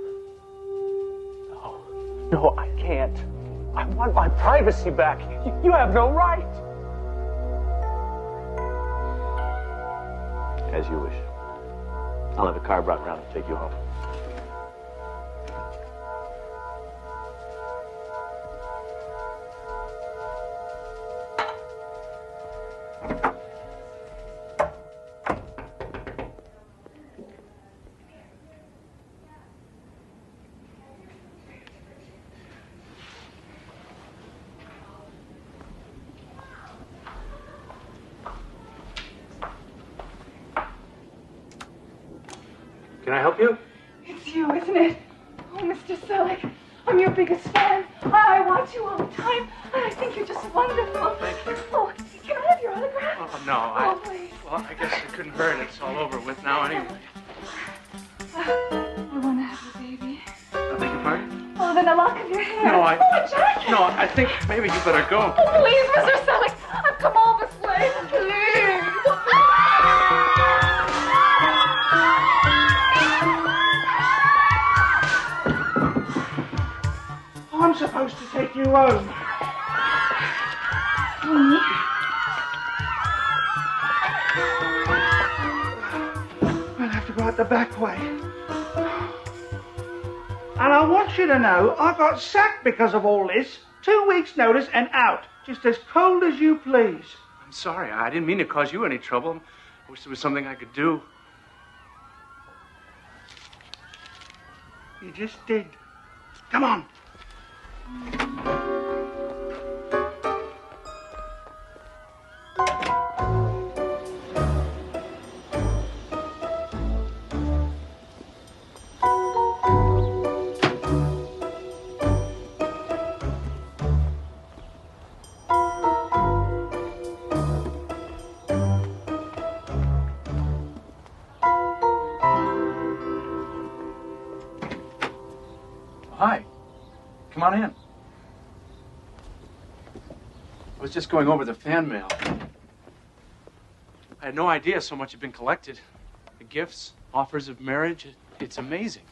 S9: No, I can't. I want my privacy back. You have no right.
S22: As you wish. I'll have a car brought around to take you home.
S9: Can I help you?
S10: It's you, isn't it? Oh, Mr. Selig, I'm your biggest fan. I watch you all the time, and I think you're just wonderful.
S9: Thank you.
S10: Oh, can I have your autograph?
S9: Oh, no,
S10: please.
S9: Well, I guess it couldn't hurt. It's all over with now anyway.
S10: I want to have a baby.
S9: I beg your pardon?
S10: Oh, then a lock of your hair.
S9: No,
S10: Oh, a jacket.
S9: No, I think maybe you better go.
S10: Oh, please, Mr. Selig, I've come all this way. Please.
S15: I'm supposed to take you home. We'll have to go out the back way. And I want you to know I got sacked because of all this. 2 weeks' notice and out. Just as cold as you please.
S9: I'm sorry. I didn't mean to cause you any trouble. I wish there was something I could do.
S15: You just did. Come on.
S9: Hi. Come on in. I was just going over the fan mail. I had no idea so much had been collected. The gifts, offers of marriage, it's amazing.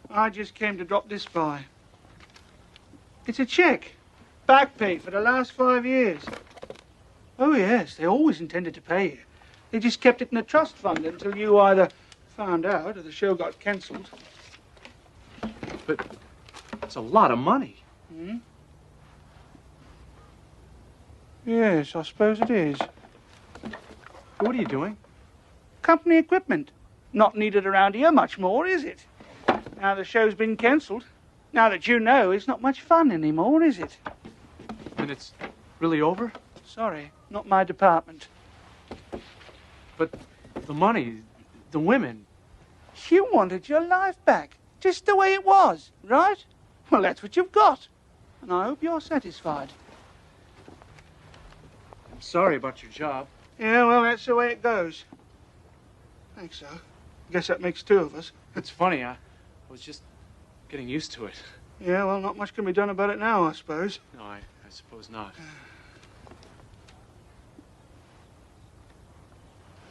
S15: I just came to drop this by. It's a check. Back pay for the last 5 years. Oh, yes, they always intended to pay you. They just kept it in a trust fund until you either found out or the show got cancelled.
S9: But it's a lot of money.
S15: Hmm? Yes, I suppose it is.
S9: What are you doing?
S15: Company equipment. Not needed around here much more, is it? Now the show's been cancelled. Now that you know, it's not much fun anymore, is it?
S9: And it's really over?
S15: Sorry, not my department.
S9: But the money, the women.
S15: You wanted your life back, just the way it was, right? Well, that's what you've got. And I hope you're satisfied.
S9: I'm sorry about your job.
S15: Yeah, well, that's the way it goes. Thanks, so. Guess that makes two of us.
S9: It's funny, I was just getting used to it.
S15: Yeah, well, not much can be done about it now, I suppose.
S9: No, I suppose not.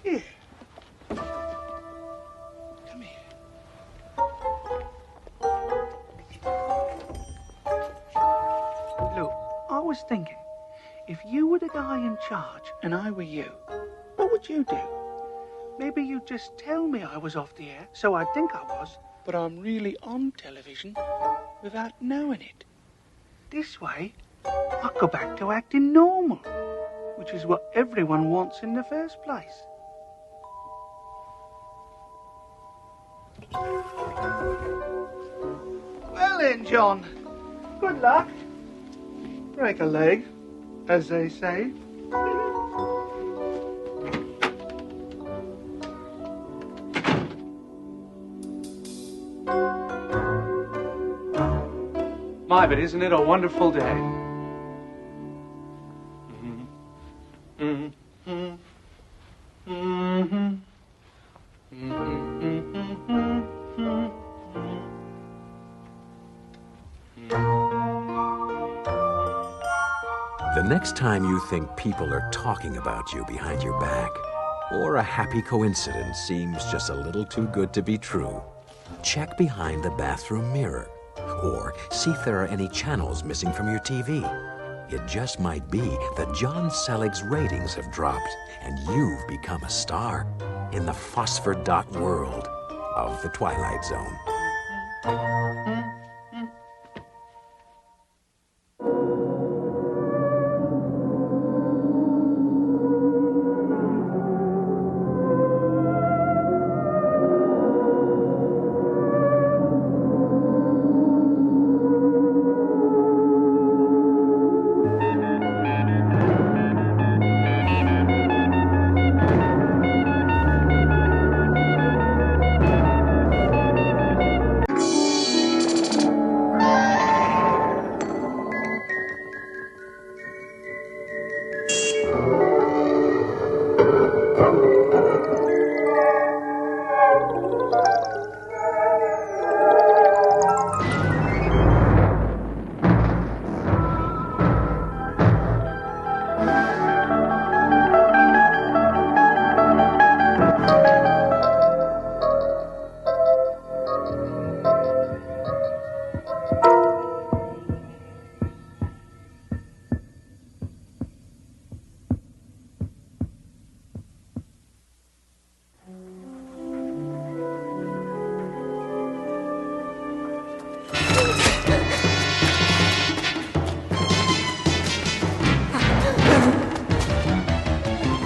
S15: Here. Come here. Look, I was thinking, if you were the guy in charge and I were you, what would you do? Maybe you'd just tell me I was off the air, so I'd think I was, but I'm really on television without knowing it. This way, I'd go back to acting normal, which is what everyone wants in the first place. Well then, John, good luck. Break a leg, as they say.
S9: My, but isn't it a wonderful day?
S1: The next time you think people are talking about you behind your back, or a happy coincidence seems just a little too good to be true, check behind the bathroom mirror, or see if there are any channels missing from your TV. It just might be that John Selig's ratings have dropped, and you've become a star in the phosphor dot world of the Twilight Zone.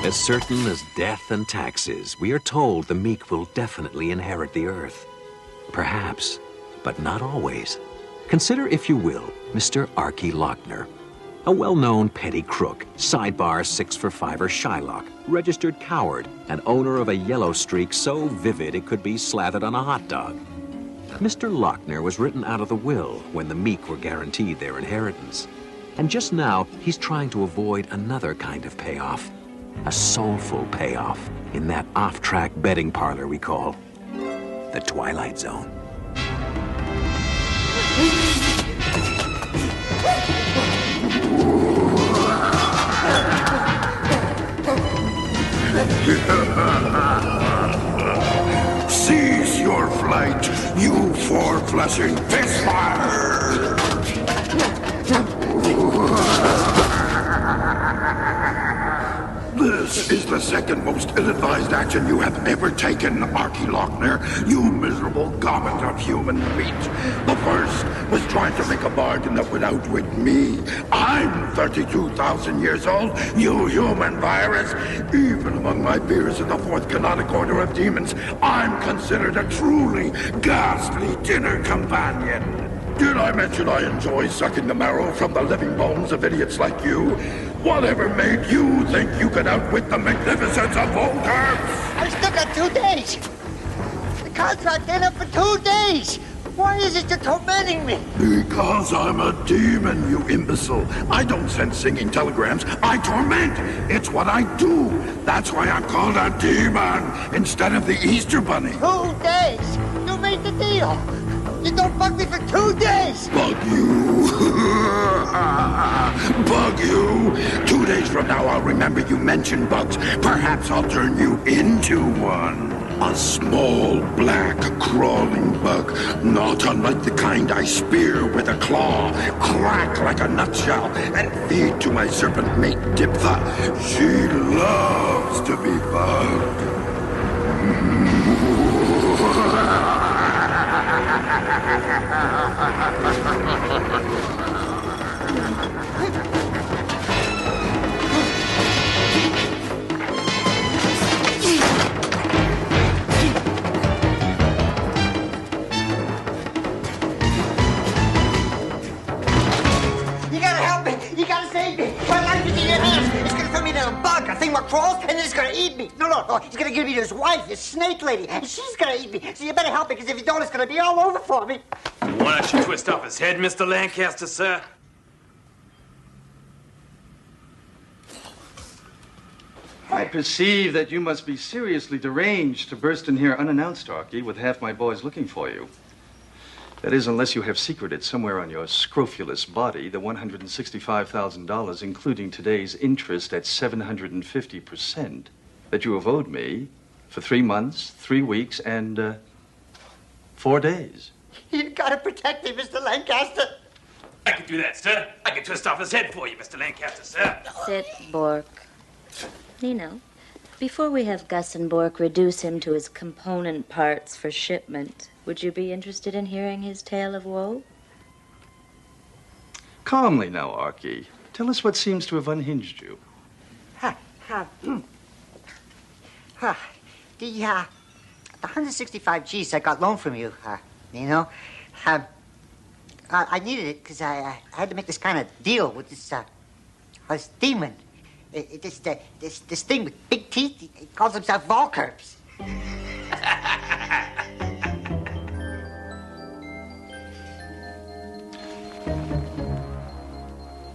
S1: As certain as death and taxes, we are told the meek will definitely inherit the earth. Perhaps, but not always. Consider, if you will, Mr. Archie Lochner, a well-known petty crook, sidebar 6-for-5er Shylock, registered coward, and owner of a yellow streak so vivid it could be slathered on a hot dog. Mr. Lochner was written out of the will when the meek were guaranteed their inheritance. And just now, he's trying to avoid another kind of payoff. A soulful payoff in that off-track betting parlor we call the Twilight Zone.
S7: fleshing fist fire! This is the second most ill-advised action you have ever taken, Archie Lochner, you miserable garment of human meat. The first was trying to make a bargain that would outwit me. I'm 32,000 years old, you human virus. Even among my peers in the fourth canonic order of demons, I'm considered a truly ghastly dinner companion. Did I mention I enjoy sucking the marrow from the living bones of idiots like you? Whatever made you think you could outwit the magnificence of Volker?
S12: I still got 2 days. The contract ain't up for 2 days. Why is it you're tormenting me?
S7: Because I'm a demon, you imbecile. I don't send singing telegrams. I torment. It's what I do. That's why I'm called a demon instead of the Easter Bunny.
S12: 2 days? You made the deal. You don't bug me for 2 days.
S7: Bug you. Bug you. 2 days from now, I'll remember you mentioned bugs. Perhaps I'll turn you into one. A small, black, crawling bug. Not unlike the kind I spear with a claw, crack like a nutshell, and feed to my serpent mate, Diptha. She loves to be bugged.
S12: You gotta help me. You gotta save me. My life is in your hands. It's gonna turn me into a bug, a thing that crawls, and then it's gonna eat me. No. It's gonna give me to his wife, his snake lady, and she's gonna eat me. So you better help me, because if you don't, it's gonna be all over for me.
S23: Why don't you twist off his head, Mr. Lancaster, sir?
S24: I perceive that you must be seriously deranged to burst in here unannounced, Archie, with half my boys looking for you. That is, unless you have secreted somewhere on your scrofulous body the $165,000, including today's interest at 750%, that you have owed me for 3 months, 3 weeks, and 4 days.
S12: You gotta protect me, Mr. Lancaster.
S23: I can do that, sir. I can twist off his head for you, Mr. Lancaster, sir.
S3: Sit, Bork. Nino, before we have Gus and Bork reduce him to his component parts for shipment, would you be interested in hearing his tale of woe?
S24: Calmly now, Archie. Tell us what seems to have unhinged you.
S12: The 165 G's I got loaned from you, I needed it because I had to make this kind of deal with this demon. This thing with big teeth, he calls himself Volkerps.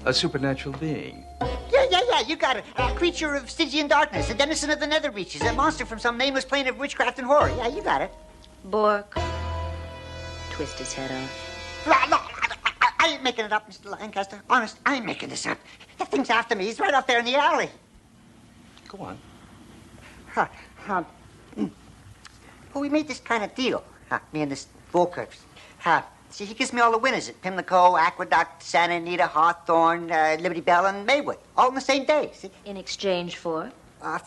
S24: A supernatural being.
S12: Yeah, you got it. A creature of Stygian darkness, a denizen of the nether reaches, a monster from some nameless plane of witchcraft and horror. Yeah, you got it.
S3: Bork, twist his head off.
S12: I ain't making it up, Mr. Lancaster. Honest, I ain't making this up. That thing's after me. He's right out there in the alley.
S24: Go on.
S12: Well, we made this kind of deal, me and this Volkerps. See, he gives me all the winners at Pimlico, Aqueduct, Santa Anita, Hawthorne, Liberty Bell, and Maywood. All in the same day, see?
S3: In exchange for?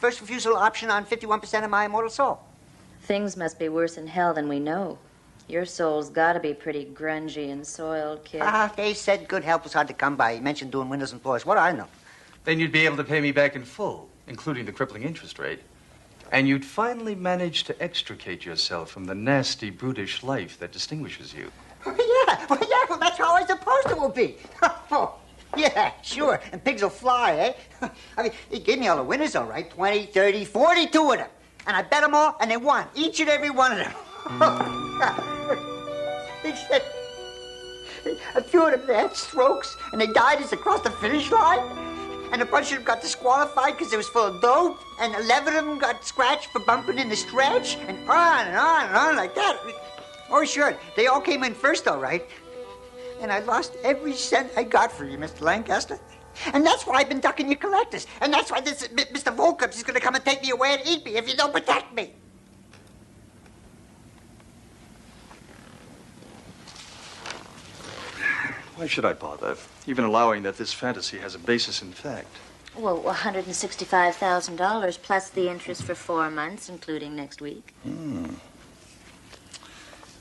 S12: First refusal option on 51% of my immortal soul.
S3: Things must be worse in hell than we know. Your soul's gotta be pretty grungy and soiled, kid.
S12: They said good help was hard to come by. He mentioned doing windows and floors. What do I know?
S24: Then you'd be able to pay me back in full, including the crippling interest rate. And you'd finally manage to extricate yourself from the nasty, brutish life that distinguishes you.
S12: Well, that's how I suppose it will be. Yeah, sure. And pigs will fly, eh? I mean, he gave me all the winners, all right. 20, 30, 42 of them. And I bet them all, and they won. Each and every one of them. Except a few of them, they had strokes, and they died as they crossed the finish line. And a bunch of them got disqualified because they was full of dope. And 11 of them got scratched for bumping in the stretch. And on and on and on like that. Oh, sure. They all came in first, all right. And I lost every cent I got for you, Mr. Lancaster. And that's why I've been ducking your collectors. And that's why this Mr. Volkerps is going to come and take me away and eat me if you don't protect me.
S24: Why should I bother? Even allowing that this fantasy has a basis in fact.
S2: Well, $165,000 plus the interest for 4 months, including next week.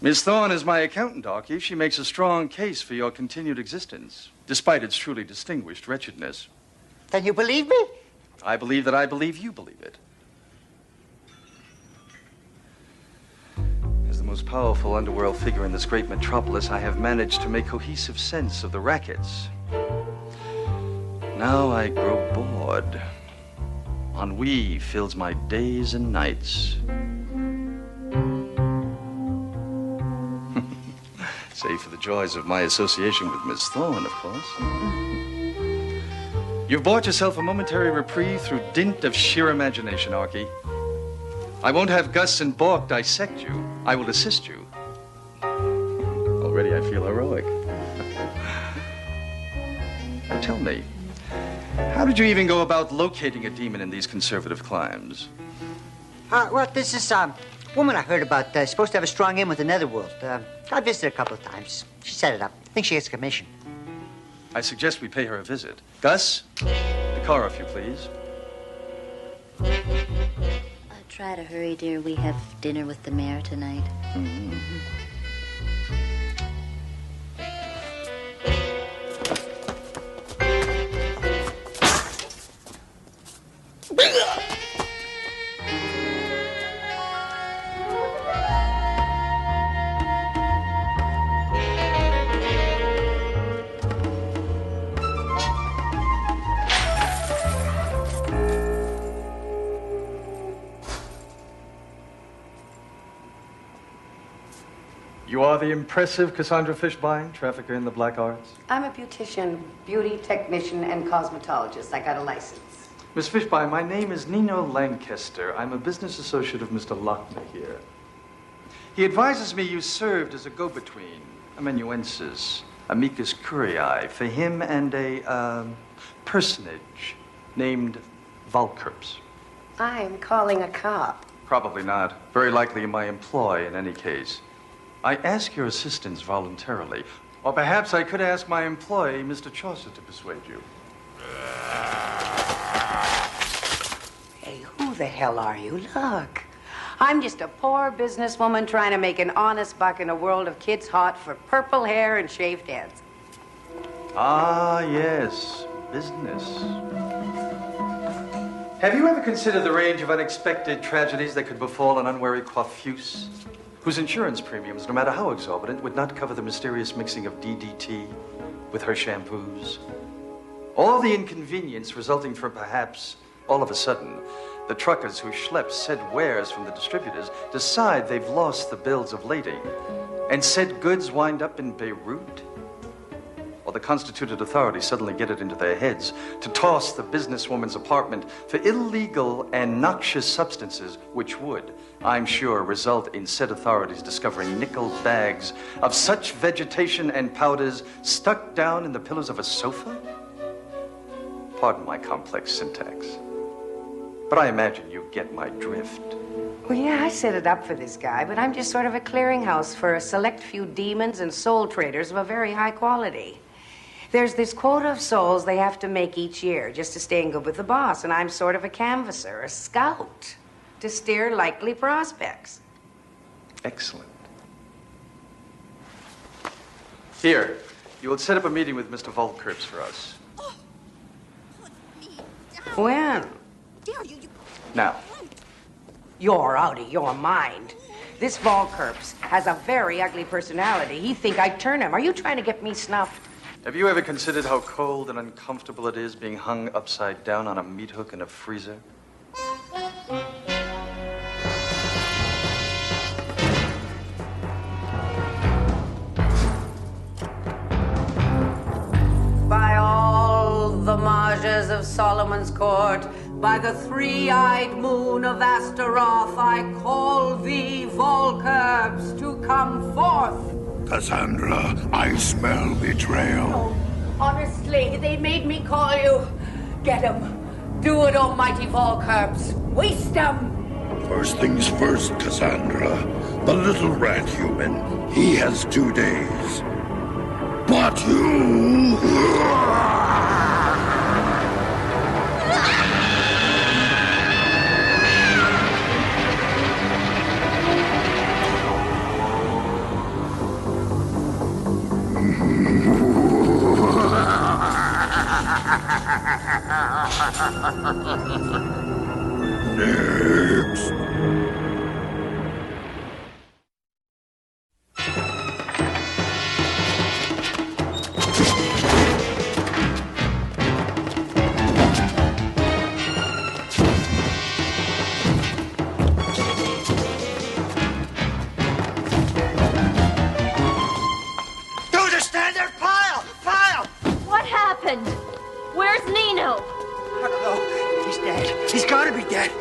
S24: Miss Thorne is my accountant, Archie. She makes a strong case for your continued existence, despite its truly distinguished wretchedness.
S12: Then you believe me?
S24: I believe that I believe you believe it. As the most powerful underworld figure in this great metropolis, I have managed to make cohesive sense of the rackets. Now I grow bored. Ennui fills my days and nights. Save for the joys of my association with Miss Thorne, of course. You've bought yourself a momentary reprieve through dint of sheer imagination, Archie. I won't have Gus and Bork dissect you. I will assist you. Already I feel heroic. Now tell me, how did you even go about locating a demon in these conservative climes?
S12: Well, this is a woman I heard about. Supposed to have a strong in with the netherworld. I visited a couple of times. She set it up. I think she gets a commission.
S24: I suggest we pay her a visit. Gus, the car if you please.
S2: Try to hurry, dear. We have dinner with the mayor tonight.
S24: You are the impressive Cassandra Fishbein, trafficker in the black arts?
S11: I'm a beautician, beauty technician, and cosmetologist. I got a license.
S24: Miss Fishbein, my name is Nino Lancaster. I'm a business associate of Mr. Lochner here. He advises me you served as a go-between, amanuensis, amicus curiae, for him and a, personage named Valkerps.
S11: I'm calling a cop.
S24: Probably not. Very likely in my employ in any case. I ask your assistance voluntarily. Or perhaps I could ask my employee, Mr. Chaucer, to persuade you.
S11: Hey, who the hell are you? Look, I'm just a poor businesswoman trying to make an honest buck in a world of kids hot for purple hair and shaved heads.
S24: Ah, yes, business. Have you ever considered the range of unexpected tragedies that could befall an unwary coiffeuse, whose insurance premiums, no matter how exorbitant, would not cover the mysterious mixing of DDT with her shampoos? Or the inconvenience resulting from perhaps, all of a sudden, the truckers who schlep said wares from the distributors decide they've lost the bills of lading, and said goods wind up in Beirut? Or the constituted authorities suddenly get it into their heads to toss the businesswoman's apartment for illegal and noxious substances, which would, I'm sure, result in said authorities discovering nickel bags of such vegetation and powders stuck down in the pillows of a sofa? Pardon my complex syntax, but I imagine you get my drift.
S11: Well, yeah, I set it up for this guy, but I'm just sort of a clearinghouse for a select few demons and soul traders of a very high quality. There's this quota of souls they have to make each year just to stay in good with the boss, and I'm sort of a canvasser, a scout, to steer likely prospects.
S24: Excellent. Here, you will set up a meeting with Mr. Valkerps for us.
S11: When?
S24: Now.
S11: You're out of your mind. This Valkerps has a very ugly personality. He'd think I'd turn him. Are you trying to get me snuffed?
S24: Have you ever considered how cold and uncomfortable it is being hung upside down on a meat hook in a freezer?
S11: By all the Majas of Solomon's court, by the three-eyed moon of Astaroth, I call thee, Valkerps, to come forth.
S7: Cassandra, I smell betrayal.
S11: No, honestly, they made me call you. Get him. Do it, almighty Valkerps. Waste him.
S7: First things first, Cassandra. The little rat human, he has 2 days. But you... Next.
S12: Don't understand there? Pile! Pile!
S4: What happened? Where's Nino?
S12: I don't know. He's dead. He's gotta be dead.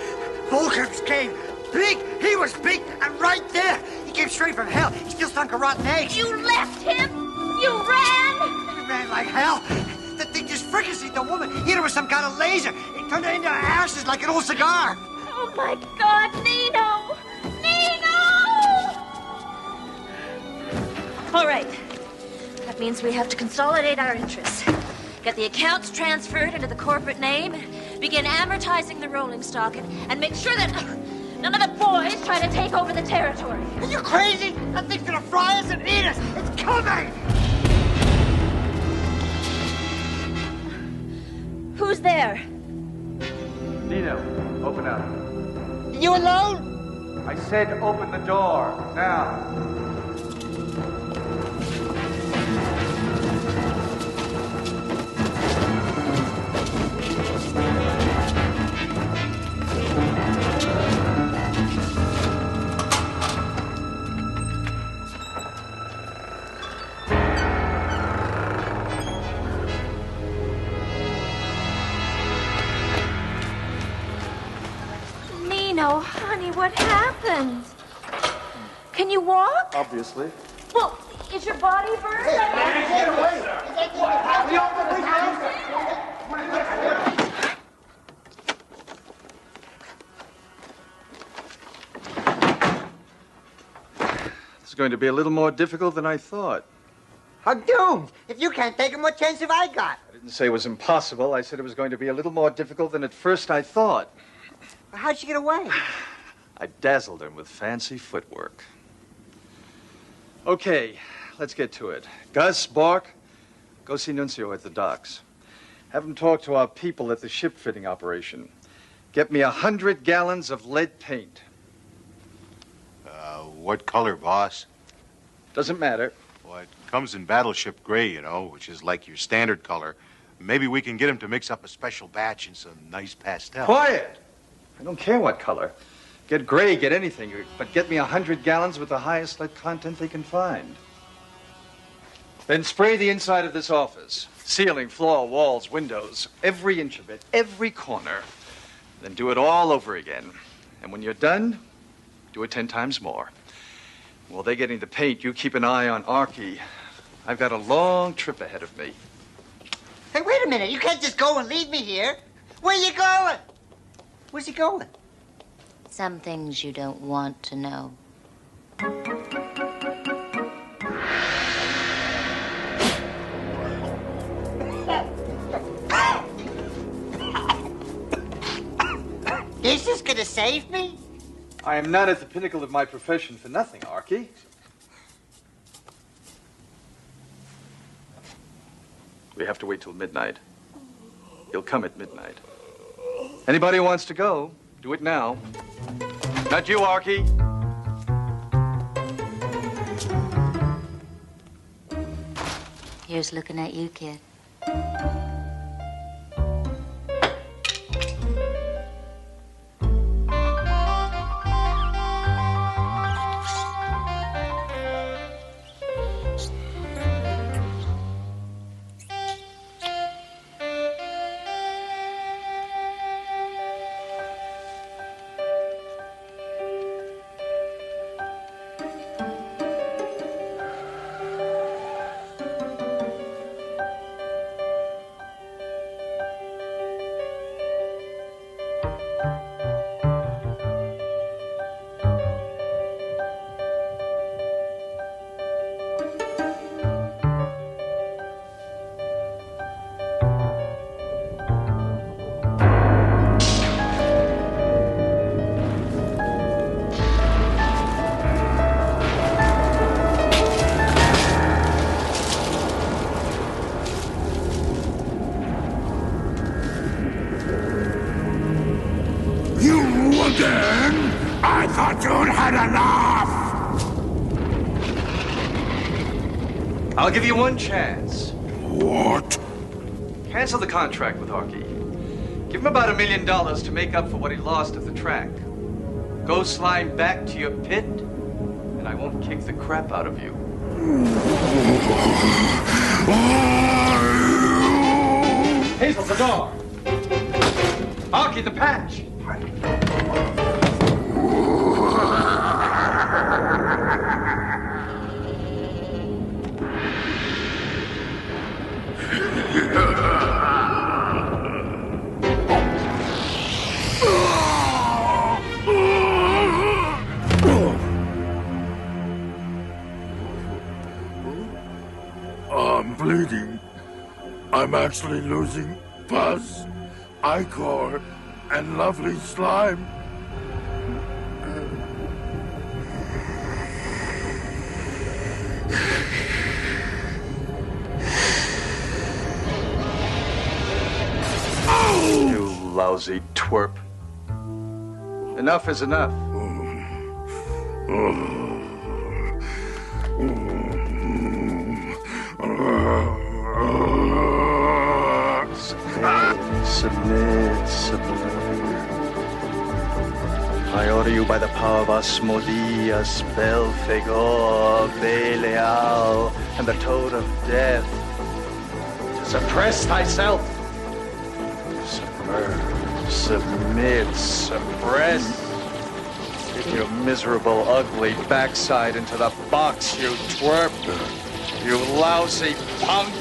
S12: Volker's came. Big! He was big and right there. He came straight from hell. He still stunk a rotten egg.
S4: You left him? You ran?
S12: He ran like hell. The thing just fricasseed the woman. Hit her with some kind of laser. It turned her into ashes like an old cigar.
S4: Oh my God, Nino! Nino!
S2: All right. That means we have to consolidate our interests. Get the accounts transferred into the corporate name, begin amortizing the rolling stock, and make sure that none of the boys try to take over the territory.
S12: Are you crazy? That thing's gonna fry us and eat us. It's coming!
S2: Who's there?
S24: Nino, open up.
S12: You alone?
S24: I said open the door, now.
S4: Nino, honey, what happened? Can you walk?
S24: Obviously.
S4: Well, is your body burned?
S12: Get away!
S24: It's going to be a little more difficult than I thought.
S12: I'm doomed. If you can't take him, what chance have I got?
S24: I didn't say it was impossible. I said it was going to be a little more difficult than at first I thought.
S12: How'd you get away?
S24: I dazzled him with fancy footwork. Okay, let's get to it. Gus, Bark, go see Nuncio at the docks. Have him talk to our people at the ship fitting operation. Get me 100 gallons of lead paint.
S13: What color, boss?
S24: Doesn't matter.
S13: Well, it comes in battleship gray, you know, which is like your standard color. Maybe we can get him to mix up a special batch in some nice pastel.
S24: Quiet! I don't care what color. Get gray, get anything, but get me 100 gallons with the highest lead content they can find. Then spray the inside of this office. Ceiling, floor, walls, windows, every inch of it, every corner. Then do it all over again. And when you're done, do it 10 times more. While they're getting the paint, you keep an eye on Archie. I've got a long trip ahead of me.
S12: Hey, wait a minute. You can't just go and leave me here. Where you going? Where's he going?
S2: Some things you don't want to know.
S12: This is gonna save me?
S24: I am not at the pinnacle of my profession for nothing, Archie. We have to wait till midnight. He'll come at midnight. Anybody who wants to go, do it now. Not you, Archie.
S2: Here's looking at you, kid.
S7: I thought you'd had enough!
S24: I'll give you one chance.
S7: What?
S24: Cancel the contract with Arky. Give him about $1 million to make up for what he lost at the track. Go slime back to your pit, and I won't kick the crap out of you. Hazel, the door. Arky, the patch.
S7: I'm bleeding. I'm actually losing pus, ichor, and lovely slime.
S24: You lousy twerp. Enough is enough. Submit. I order you by the power of Asmodeus, Belphegor, Belial, and the Toad of Death, to suppress thyself. Submit, suppress. Get your miserable, ugly backside into the box, you twerp. You lousy punk.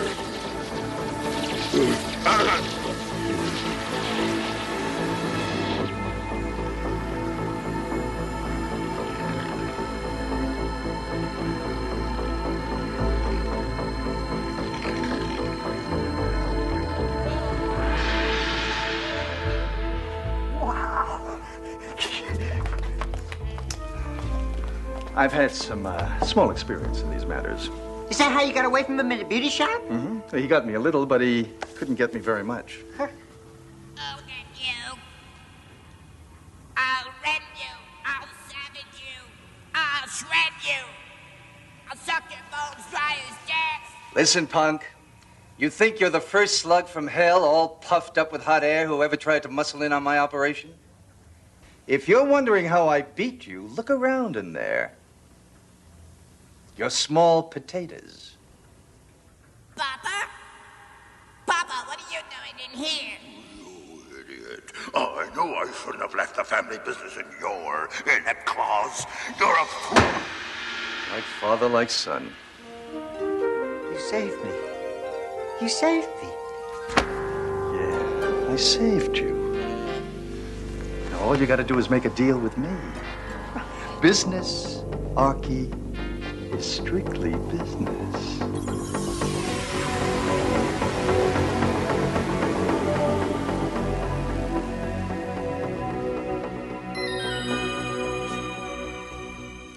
S24: I've had some small experience in these matters.
S12: Is that how you got away from him in the beauty shop?
S24: Mm-hmm. He got me a little, but he couldn't get me very much.
S14: I'll rend you. I'll savage you. I'll shred you. I'll suck your bones dry as death.
S24: Listen, punk. You think you're the first slug from hell, all puffed up with hot air, who ever tried to muscle in on my operation? If you're wondering how I beat you, look around in there. You're small potatoes.
S14: Papa? Papa, what are you doing in here?
S7: You idiot. Oh, I know I shouldn't have left the family business in your inept claws. You're a fool.
S24: Like father, like son.
S12: You saved me. You saved me.
S24: Yeah, I saved you. Now all you gotta do is make a deal with me. Business, Arky, is strictly business.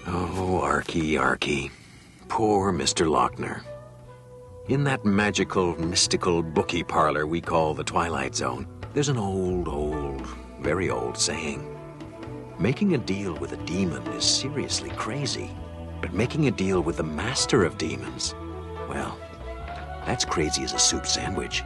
S1: Oh, Arky. Poor Mr. Lochner. In that magical, mystical bookie parlor we call the Twilight Zone, there's an old, very old saying. Making a deal with a demon is seriously crazy. But making a deal with the master of demons, well, that's crazy as a soup sandwich.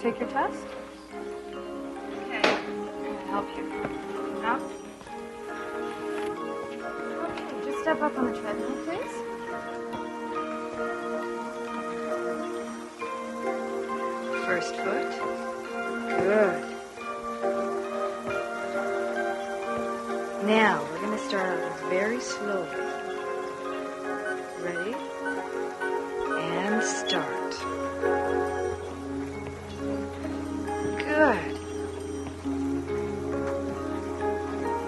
S10: take your test? Okay. I'll help you. Now? Okay, just step up on the treadmill, please. First foot. Good. Now, we're going to start out very slowly. Ready? And start. Good.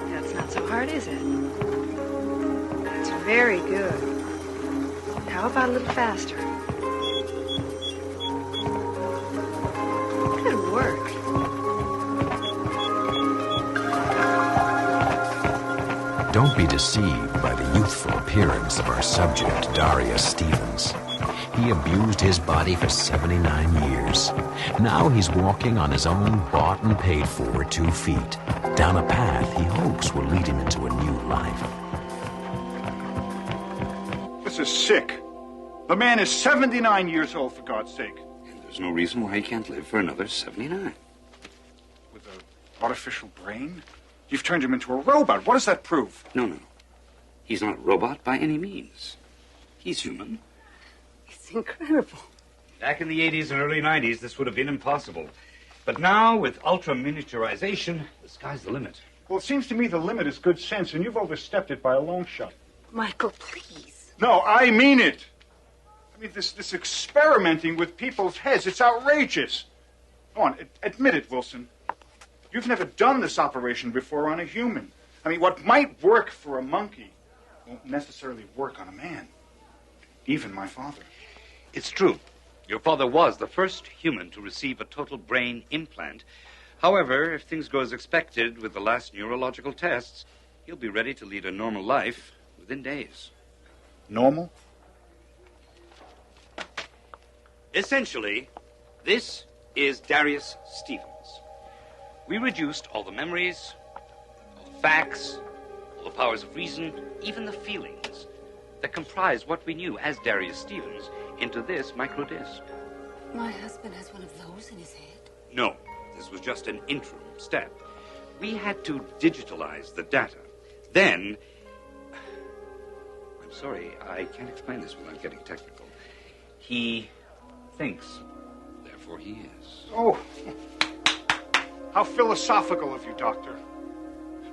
S10: That's not so hard, is it? That's very good. How about a little faster? Good work.
S1: Don't be deceived by the youthful appearance of our subject, Darius Stevens. He abused his body for 79 years. Now he's walking on his own bought and paid for 2 feet, down a path he hopes will lead him into a new life.
S5: This is sick. The man is 79 years old, for God's sake.
S16: There's no reason why he can't live for another 79.
S5: With an artificial brain? You've turned him into a robot. What does that prove?
S16: No. He's not a robot by any means. He's human.
S11: It's incredible.
S18: Back in the 80s and early 90s, this would have been impossible. But now, with ultra-miniaturization, the sky's the limit.
S5: Well, it seems to me the limit is good sense, and you've overstepped it by a long shot.
S11: Michael, please.
S5: No, I mean it. I mean, this experimenting with people's heads, it's outrageous. Go on, admit it, Wilson. You've never done this operation before on a human. I mean, what might work for a monkey won't necessarily work on a man. Even my father.
S18: It's true. Your father was the first human to receive a total brain implant. However, if things go as expected with the last neurological tests, he'll be ready to lead a normal life within days.
S5: Normal?
S18: Essentially, this is Darius Stevens. We reduced all the memories, all the facts, all the powers of reason, even the feelings that comprise what we knew as Darius Stevens into this microdisc.
S11: My husband has one of those in his head.
S18: No, this was just an interim step. We had to digitalize the data. Then, I'm sorry, I can't explain this without getting technical. He thinks, therefore he is.
S5: Oh, how philosophical of you, Doctor.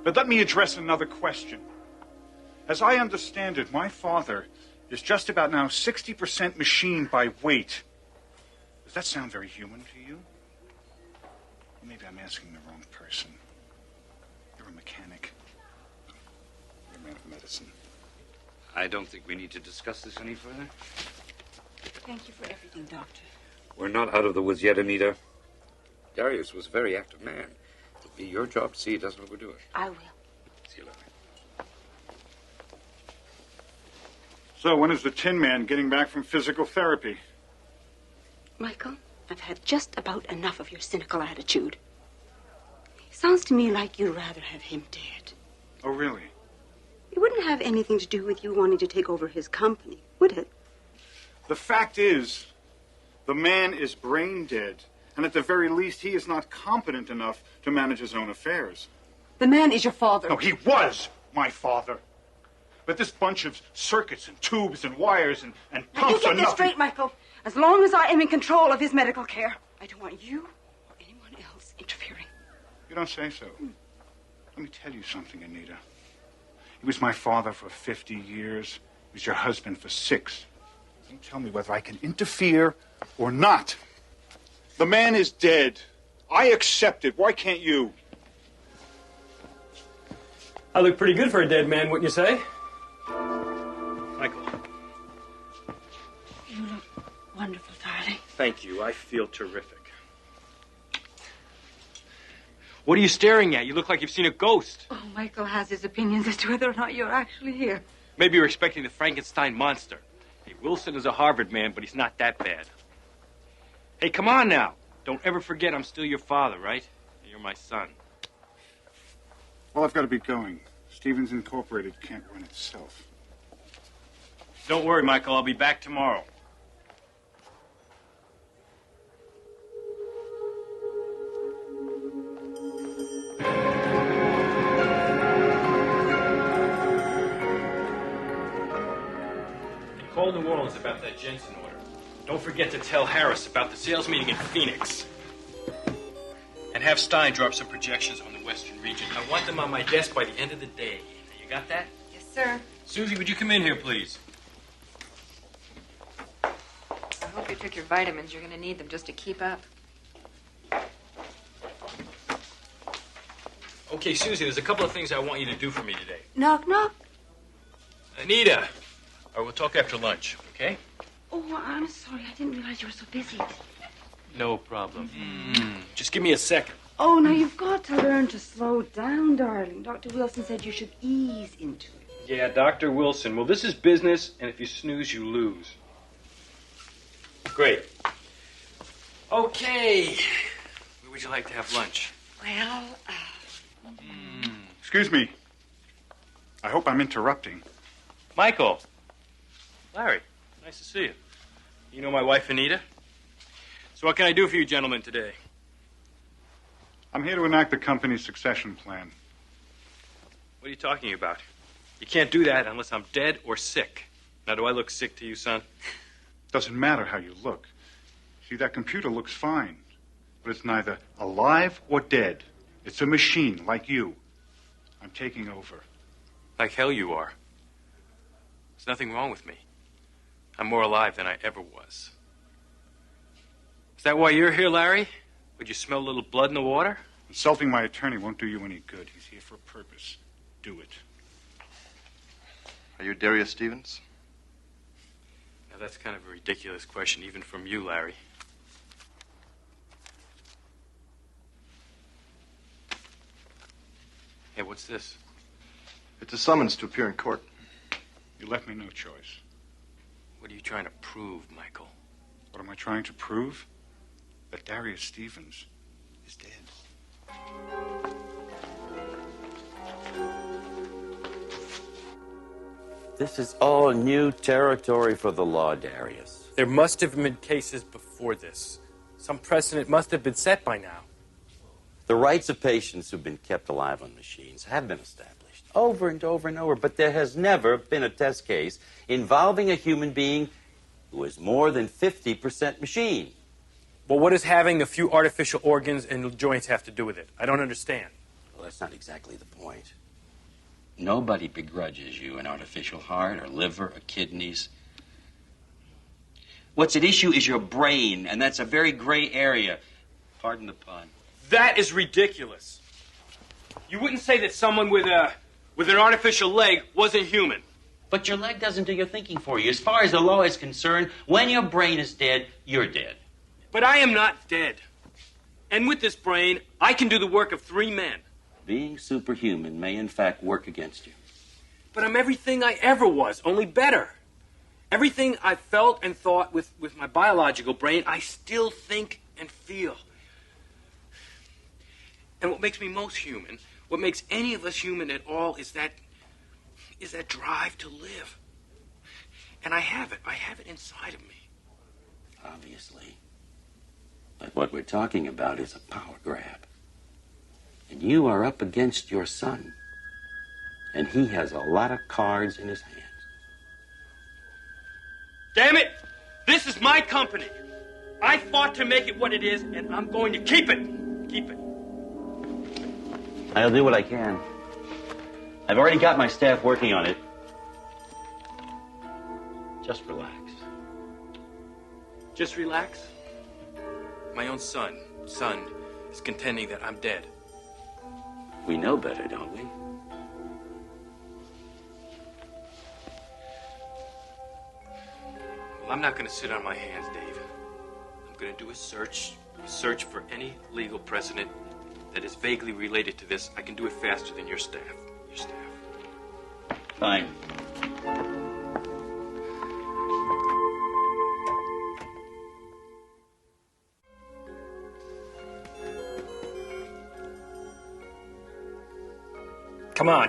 S5: But let me address another question. As I understand it, my father is just about now 60% machine by weight. Does that sound very human to you? Maybe I'm asking the wrong person. You're a mechanic. You're a man of medicine.
S18: I don't think we need to discuss this any further.
S11: Thank you for everything, Doctor.
S18: We're not out of the woods yet, Anita. Darius was a very active man. It'll be your job to see he doesn't overdo it.
S11: I will.
S18: See you later.
S5: So, when is the Tin Man getting back from physical therapy?
S11: Michael, I've had just about enough of your cynical attitude. Sounds to me like you'd rather have him dead.
S5: Oh, really?
S11: It wouldn't have anything to do with you wanting to take over his company, would it?
S5: The fact is, the man is brain dead. And at the very least, he is not competent enough to manage his own affairs.
S11: The man is your father.
S5: No, he was my father. But this bunch of circuits and tubes and wires and pumps
S11: You
S5: are
S11: get this
S5: nothing.
S11: straight, Michael. As long as I am in control of his medical care, I don't want you or anyone else interfering.
S5: You don't say so. Let me tell you something, Anita. He was my father for 50 years. He was your husband for 6. Don't tell me whether I can interfere or not. The man is dead. I accept it. Why can't you?
S19: I look pretty good for a dead man, wouldn't you say?
S18: Michael.
S11: You look wonderful, darling.
S19: Thank you. I feel terrific. What are you staring at? You look like you've seen a ghost.
S11: Oh, Michael has his opinions as to whether or not you're actually here.
S19: Maybe you're expecting the Frankenstein monster. Hey, Wilson is a Harvard man, but he's not that bad. Hey, come on now. Don't ever forget I'm still your father, right? You're my son.
S5: Well, I've got to be going. Stevens Incorporated can't run itself.
S19: Don't worry, Michael. I'll be back tomorrow. Orleans about that Jensen order. Don't forget to tell Harris about the sales meeting in Phoenix. And have Stein drop some projections on the Western region. I want them on my desk by the end of the day. You got that?
S10: Yes, sir.
S19: Susie, would you come in here, please?
S10: I hope you took your vitamins. You're going to need them just to keep up.
S19: Okay, Susie, there's a couple of things I want you to do for me today.
S10: Knock, knock.
S19: Anita, we'll talk after lunch, okay?
S10: Oh, I'm sorry. I didn't realize you were so busy.
S19: No problem. Just give me a second.
S10: Oh, now you've got to learn to slow down, darling. Dr. Wilson said you should ease into it.
S19: Yeah, Dr. Wilson. Well, this is business, and if you snooze, you lose. Great. Okay. Where would you like to have lunch?
S10: Well,
S5: Excuse me. I hope I'm interrupting.
S19: Michael. Larry, nice to see you. You know my wife, Anita? So what can I do for you gentlemen today?
S5: I'm here to enact the company's succession plan.
S19: What are you talking about? You can't do that unless I'm dead or sick. Now, do I look sick to you, son?
S5: Doesn't matter how you look. See, that computer looks fine, but it's neither alive or dead. It's a machine, like you. I'm taking over.
S19: Like hell you are. There's nothing wrong with me. I'm more alive than I ever was. Is that why you're here, Larry? Would you smell a little blood in the water?
S5: Insulting my attorney won't do you any good. He's here for a purpose. Do it.
S13: Are you Darius Stevens?
S19: Now, that's kind of a ridiculous question, even from you, Larry. Hey, what's this?
S13: It's a summons to appear in court.
S5: You left me no choice.
S19: What are you trying to prove, Michael?
S5: What am I trying to prove? That Darius Stevens is dead.
S6: This is all new territory for the law, Darius.
S19: There must have been cases before this. Some precedent must have been set by now.
S6: The rights of patients who've been kept alive on machines have been established over and over and over, but there has never been a test case involving a human being who is more than 50% machine.
S19: Well, what does having a few artificial organs and joints have to do with it? I don't understand.
S6: Well, that's not exactly the point. Nobody begrudges you an artificial heart or liver or kidneys. What's at issue is your brain, and that's a very gray area. Pardon the pun.
S19: That is ridiculous. You wouldn't say that someone with an artificial leg wasn't human.
S6: But your leg doesn't do your thinking for you. As far as the law is concerned, when your brain is dead, you're dead.
S19: But I am not dead. And with this brain, I can do the work of 3 men.
S6: Being superhuman may in fact work against you.
S19: But I'm everything I ever was, only better. Everything I felt and thought with my biological brain, I still think and feel. And what makes me most human, what makes any of us human at all, is that drive to live. And I have it inside of me.
S6: Obviously. But what we're talking about is a power grab. And you are up against your son. And he has a lot of cards in his hands.
S19: Damn it! This is my company. I fought to make it what it is, and I'm going to keep it. Keep it.
S6: I'll do what I can. I've already got my staff working on it. Just relax.
S19: Just relax? My own son is contending that I'm dead.
S6: We know better, don't we?
S19: Well, I'm not going to sit on my hands, Dave. I'm going to do a search for any legal precedent that is vaguely related to this. I can do it faster than your staff.
S6: Fine.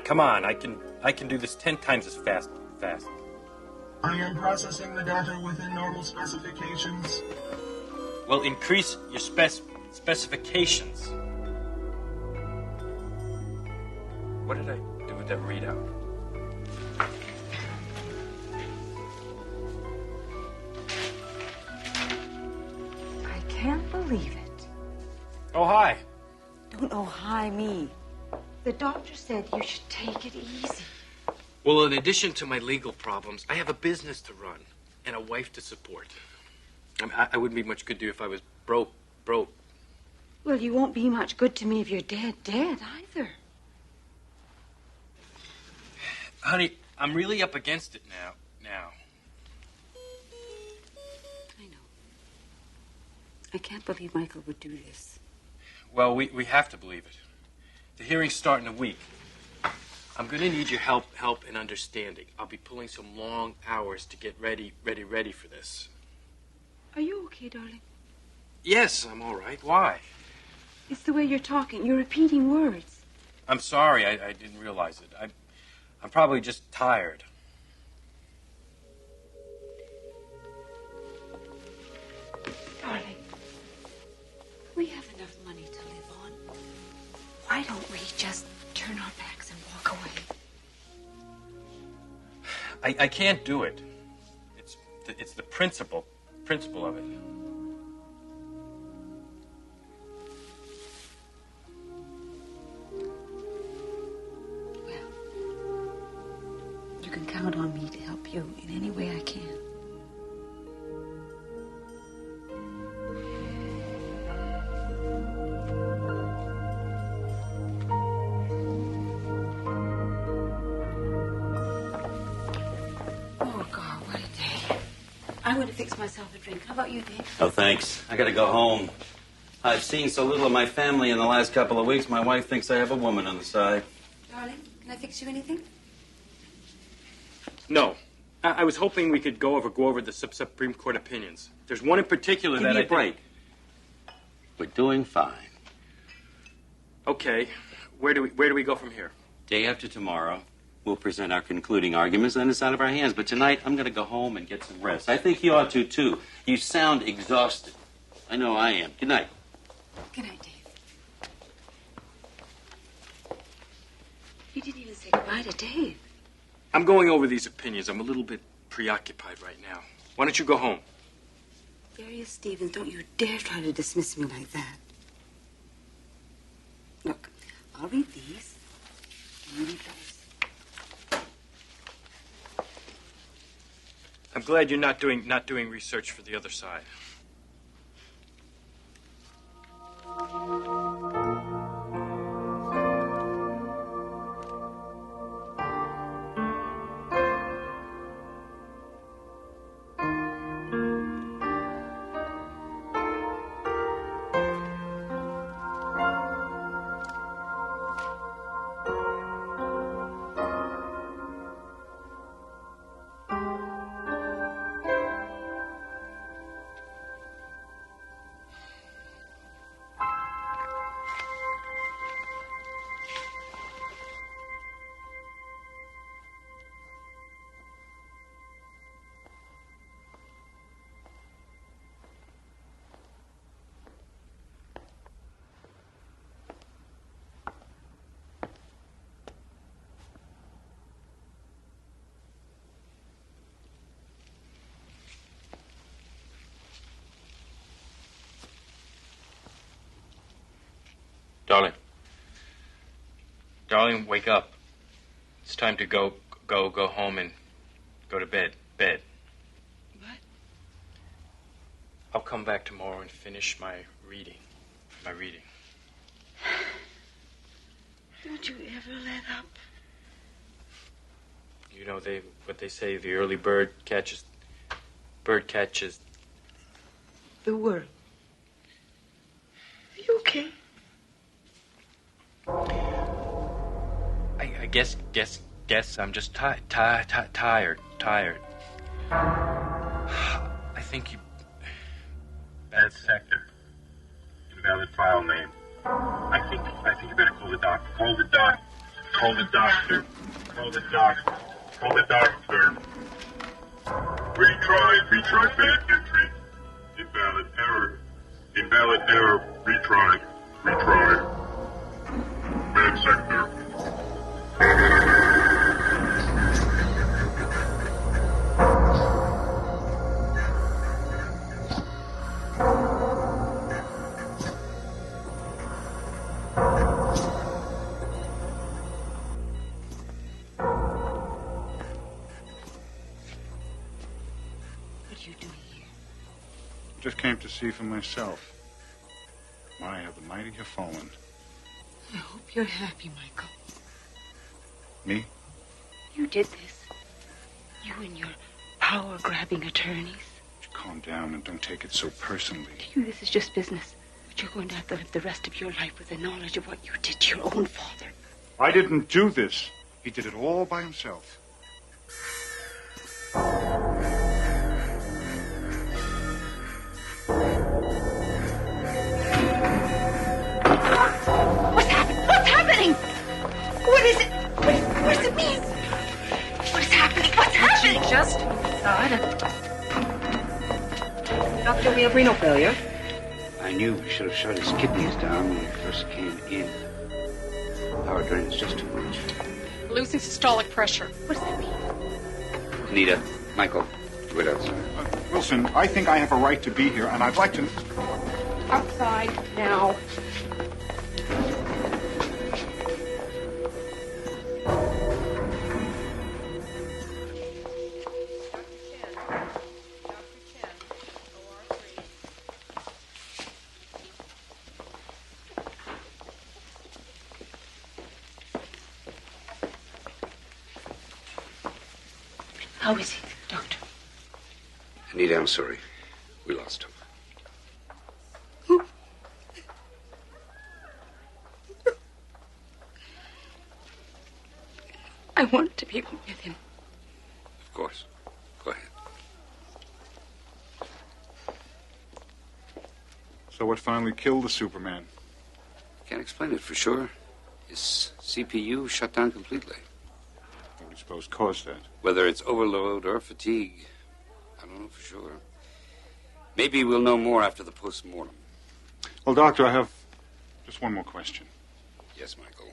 S19: Come on. I can do this 10 times as fast.
S8: I am processing the data within normal specifications.
S19: Well, increase your specifications. What did I do with that readout? Oh, hi.
S11: Don't oh hi me. The doctor said you should take it easy.
S19: Well, in addition to my legal problems, I have a business to run and a wife to support. I wouldn't be much good to you if I was broke.
S11: Well, you won't be much good to me if you're dead either.
S19: Honey, I'm really up against it now.
S11: I know. I can't believe Michael would do this.
S19: Well, we have to believe it. The hearings start in a week. I'm going to need your help and understanding. I'll be pulling some long hours to get ready for this.
S11: Are you okay, darling?
S19: Yes, I'm all right. Why?
S11: It's the way you're talking. You're repeating words.
S19: I'm sorry. I didn't realize it. I'm probably just tired.
S11: Darling, we have enough money to live on. Why don't we just turn our backs and walk away?
S19: I can't do it. It's the principle of it.
S11: You can count on me to help you in any way I can. Oh, God, what a day. I'm going to fix myself a drink. How about you, Dave?
S6: Oh, thanks. I gotta go home. I've seen so little of my family in the last couple of weeks, my wife thinks I have a woman on the side.
S11: Darling, can I fix you anything?
S19: No. I was hoping we could go over the Supreme Court opinions. There's one in particular
S6: Give
S19: that
S6: me
S19: I
S6: a break. We're doing fine.
S19: Okay. Where do we go from here?
S6: Day after tomorrow, we'll present our concluding arguments, then it's out of our hands. But tonight, I'm going to go home and get some rest. I think you ought to, too. You sound exhausted. I know I am. Good night.
S11: Good night, Dave. You didn't even say goodbye to Dave.
S19: I'm going over these opinions. I'm a little bit preoccupied right now. Why don't you go home?
S11: Darius Stevens, don't you dare try to dismiss me like that. Look, I'll read these. You read those.
S19: I'm glad you're not doing research for the other side. Darling, wake up. It's time to go home and go to bed. What? I'll come back tomorrow and finish my reading.
S11: Don't you ever let up.
S19: You know what they say, the early bird catches
S11: The world. Are you okay?
S19: I guess I'm just tired. I think you...
S17: Bad sector. Invalid file name. I think you better call the doctor. Call the doctor. Retry bad entry. Invalid error. Retry. Bad sector.
S5: came to see for myself. My, how the mighty have fallen.
S11: I hope you're happy, Michael.
S5: Me?
S11: You did this. You and your power-grabbing attorneys.
S5: Calm down and don't take it so personally.
S11: To you, this is just business. But you're going to have to live the rest of your life with the knowledge of what you did to your own father.
S5: I didn't do this. He did it all by himself.
S11: What's happening? What is it? What does it mean? What is happening? What's happening?
S15: Just died. Doctor, we have renal failure.
S16: I knew we should have shut his kidneys down when we first came in. Power drain is just too much.
S15: Losing systolic pressure.
S11: What does that mean?
S16: Anita, Michael, wait outside.
S5: Wilson, I think I have a right to be here, and I'd like to...
S15: Outside now.
S11: How is he, Doctor?
S16: Anita, I'm sorry. We lost him.
S11: I want to be with him.
S16: Of course. Go ahead.
S5: So what finally killed the Superman?
S16: Can't explain it for sure. His CPU shut down completely.
S5: What do you suppose caused that?
S16: Whether it's overload or fatigue, I don't know for sure. Maybe we'll know more after the post-mortem.
S5: Well, Doctor, I have just one more question.
S16: Yes, Michael.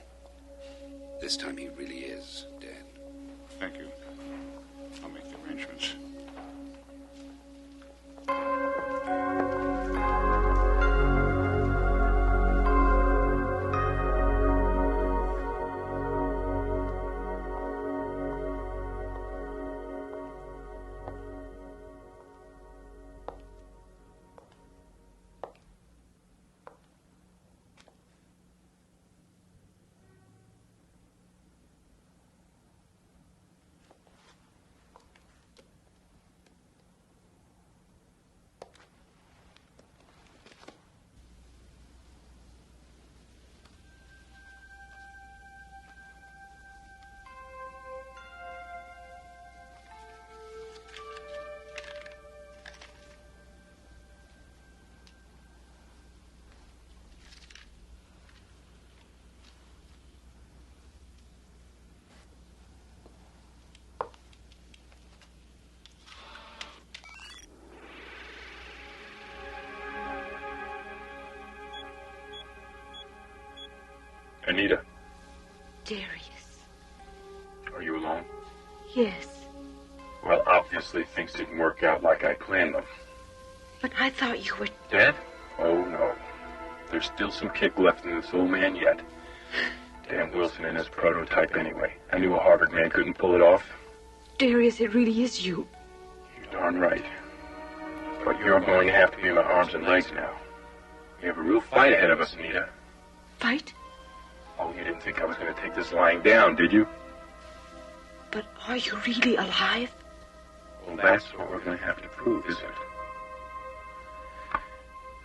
S16: This time he really is dead.
S5: Thank you. I'll make the arrangements.
S17: Anita,
S11: Darius.
S17: are you alone?
S11: Yes.
S17: Well, obviously things didn't work out like I planned them.
S11: But I thought you were...
S17: Dead? Oh, no. There's still some kick left in this old man yet. Damn Wilson and his prototype anyway. I knew a Harvard man couldn't pull it off.
S11: Darius, it really is you.
S17: You're darn right. But you're going to have to be my arms and legs now. We have a real fight ahead of us, Anita.
S11: Fight?
S17: Oh, you didn't think I was going to take this lying down, did you?
S11: But are you really alive?
S17: Well, that's what we're going to have to prove, isn't it?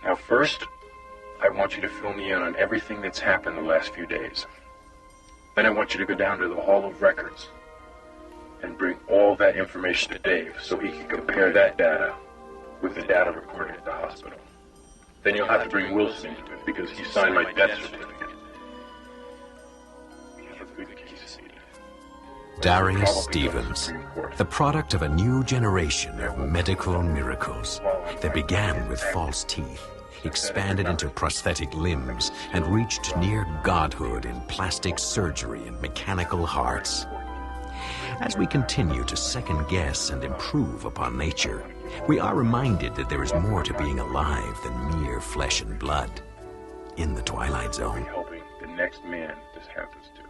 S17: Now, first, I want you to fill me in on everything that's happened the last few days. Then I want you to go down to the Hall of Records and bring all that information to Dave so he can compare that data with the data recorded at the hospital. Then you'll have to bring Wilson into it because he signed my death certificate.
S1: Darius Stevens, the product of a new generation of medical miracles that began with false teeth, expanded into prosthetic limbs, and reached near godhood in plastic surgery and mechanical hearts. As we continue to second-guess and improve upon nature, we are reminded that there is more to being alive than mere flesh and blood. In the Twilight Zone.
S17: Helping the next man this happens to.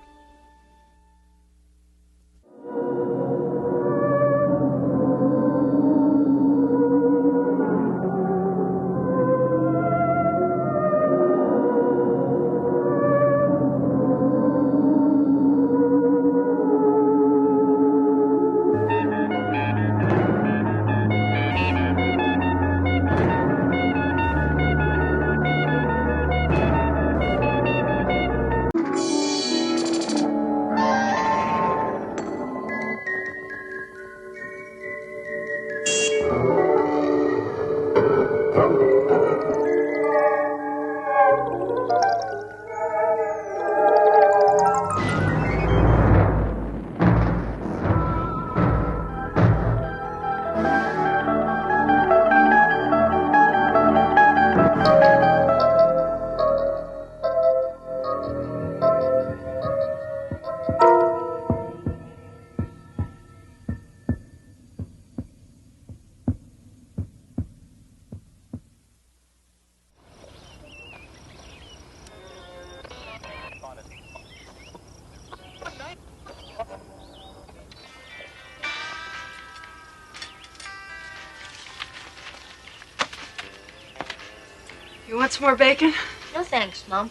S15: You want some more bacon?
S2: No thanks, Mom.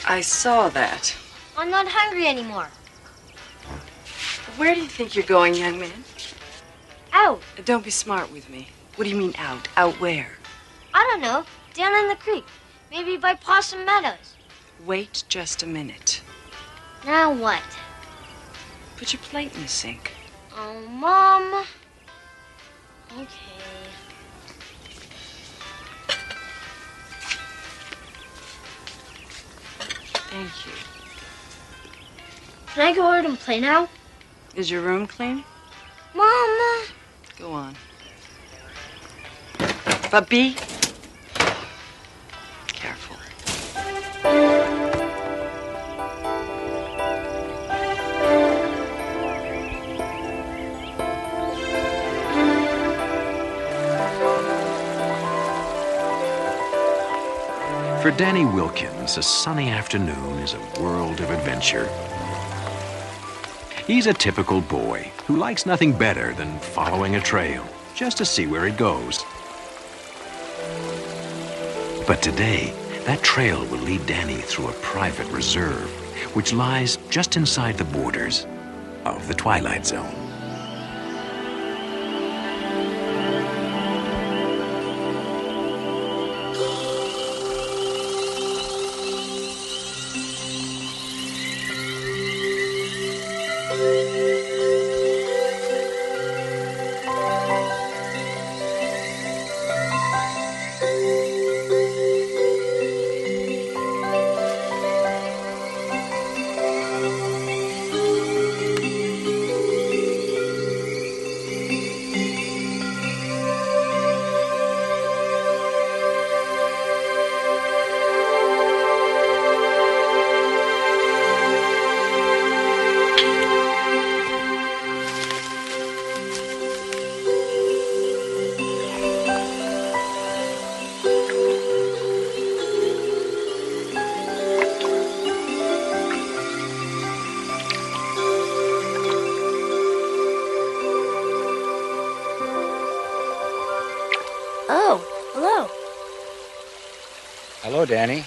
S15: I saw that.
S2: I'm not hungry anymore.
S15: Where do you think you're going, young man?
S2: Out.
S15: Don't be smart with me. What do you mean out? Out where?
S2: I don't know. Down in the creek. Maybe by Possum Meadows.
S15: Wait just a minute.
S2: Now what?
S15: Put your plate in the sink.
S2: Oh, Mom. Okay.
S15: Thank you.
S2: Can I go out and play now?
S15: Is your room clean?
S2: Mom.
S15: Go on. But be careful.
S1: For Danny Wilkins, a sunny afternoon is a world of adventure. He's a typical boy who likes nothing better than following a trail just to see where it goes. But today, that trail will lead Danny through a private reserve, which lies just inside the borders of the Twilight Zone.
S2: Oh, hello.
S9: Hello, Danny.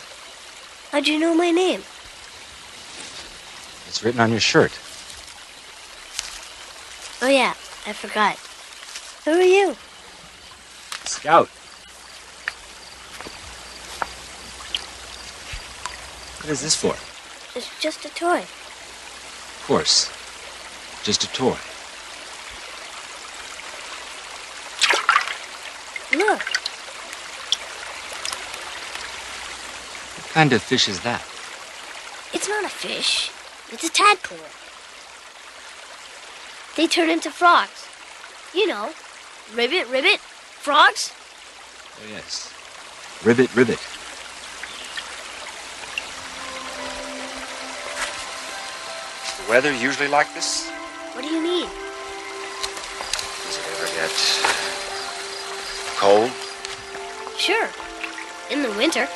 S2: How'd you know my name?
S9: It's written on your shirt.
S2: Oh, yeah, I forgot. Who are you?
S9: Scout. What is this for?
S2: It's just a toy.
S9: Of course. Just a toy.
S2: Look,
S9: What kind of fish is that?
S2: it's not a fish. It's a tadpole. They turn into frogs. You know, ribbit, ribbit, frogs.
S9: Oh, yes. Ribbit, ribbit. Is the weather usually like this?
S2: What do you mean?
S9: Does it ever get cold?
S2: Sure, in the winter.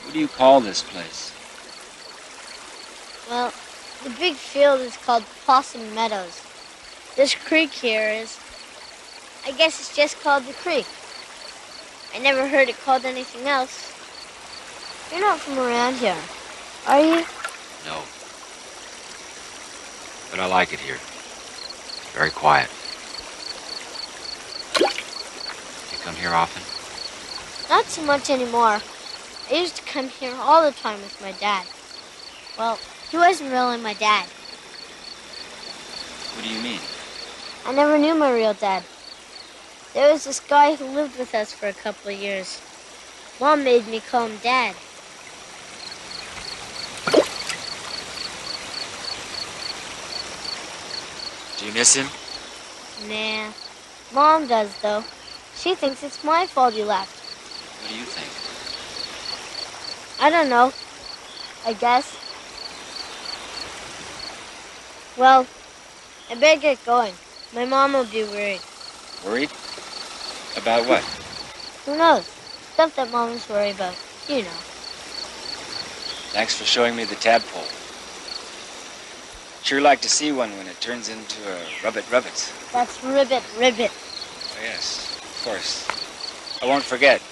S9: What do you call this place?
S2: Well, the big field is called Possum Meadows. This creek here is, I guess it's just called the creek. I never heard it called anything else. You're not from around here, are you?
S9: No. But I like it here. Very quiet. You come here often?
S2: Not so much anymore. I used to come here all the time with my dad. Well, he wasn't really my dad.
S9: What do you mean?
S2: I never knew my real dad. There was this guy who lived with us for a couple of years. Mom made me call him Dad.
S9: Do you miss him?
S2: Nah. Mom does, though. She thinks it's my fault he left.
S9: What do you think?
S2: I don't know. I guess. Well, I better get going.
S20: My mom will be worried.
S9: Worried? About what?
S20: Who knows? Stuff that moms worry about. You know.
S9: Thanks for showing me the tadpole. Sure like to see one when it turns into a rubbit.
S20: That's ribbit.
S9: Oh, yes, of course. I won't forget.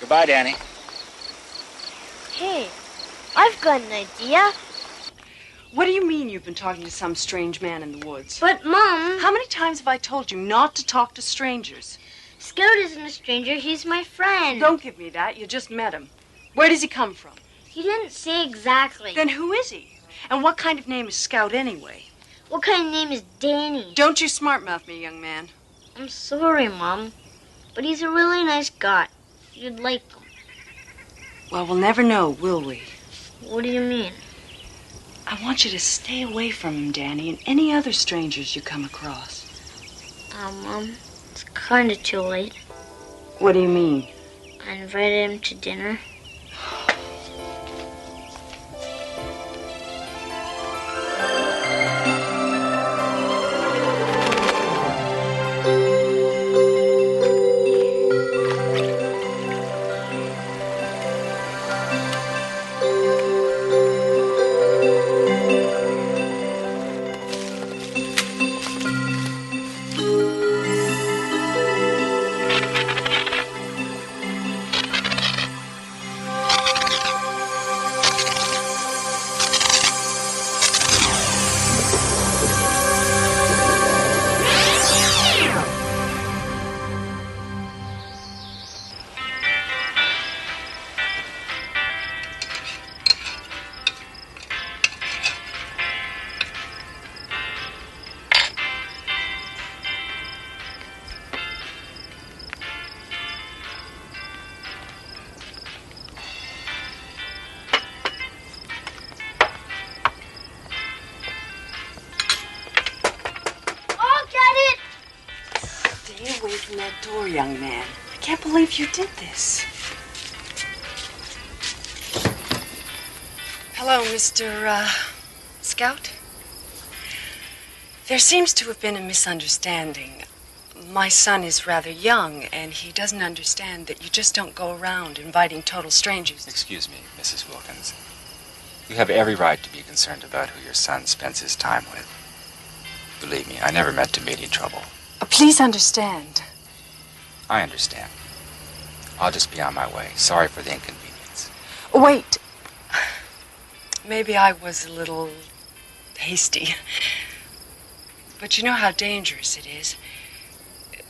S9: Goodbye, Danny.
S20: Hey, I've got an idea.
S15: What do you mean you've been talking to some strange man in the woods?
S20: But, Mom...
S15: How many times have I told you not to talk to strangers?
S20: Scout isn't a stranger. He's my friend.
S15: Don't give me that. You just met him. Where does he come from?
S20: He didn't say exactly.
S15: Then who is he? And what kind of name is Scout anyway?
S20: What kind of name is Danny?
S15: Don't you smart-mouth me, young man.
S20: I'm sorry, Mom. But he's a really nice guy. You'd like him.
S15: Well, we'll never know, will we?
S20: What do you mean?
S15: I want you to stay away from him, Danny, and any other strangers you come across.
S20: Mom, it's kind of too late.
S15: What do you mean?
S20: I invited him to dinner.
S15: Young man, I can't believe you did this. Hello, Mr. Scout. There seems to have been a misunderstanding. My son is rather young, and he doesn't understand that you just don't go around inviting total strangers.
S9: Excuse me, Mrs. Wilkins. You have every right to be concerned about who your son spends his time with. Believe me, I never meant to meet any trouble.
S15: Please understand.
S9: I understand. I'll just be on my way. Sorry for the inconvenience.
S15: Wait. Maybe I was a little hasty. But you know how dangerous it is.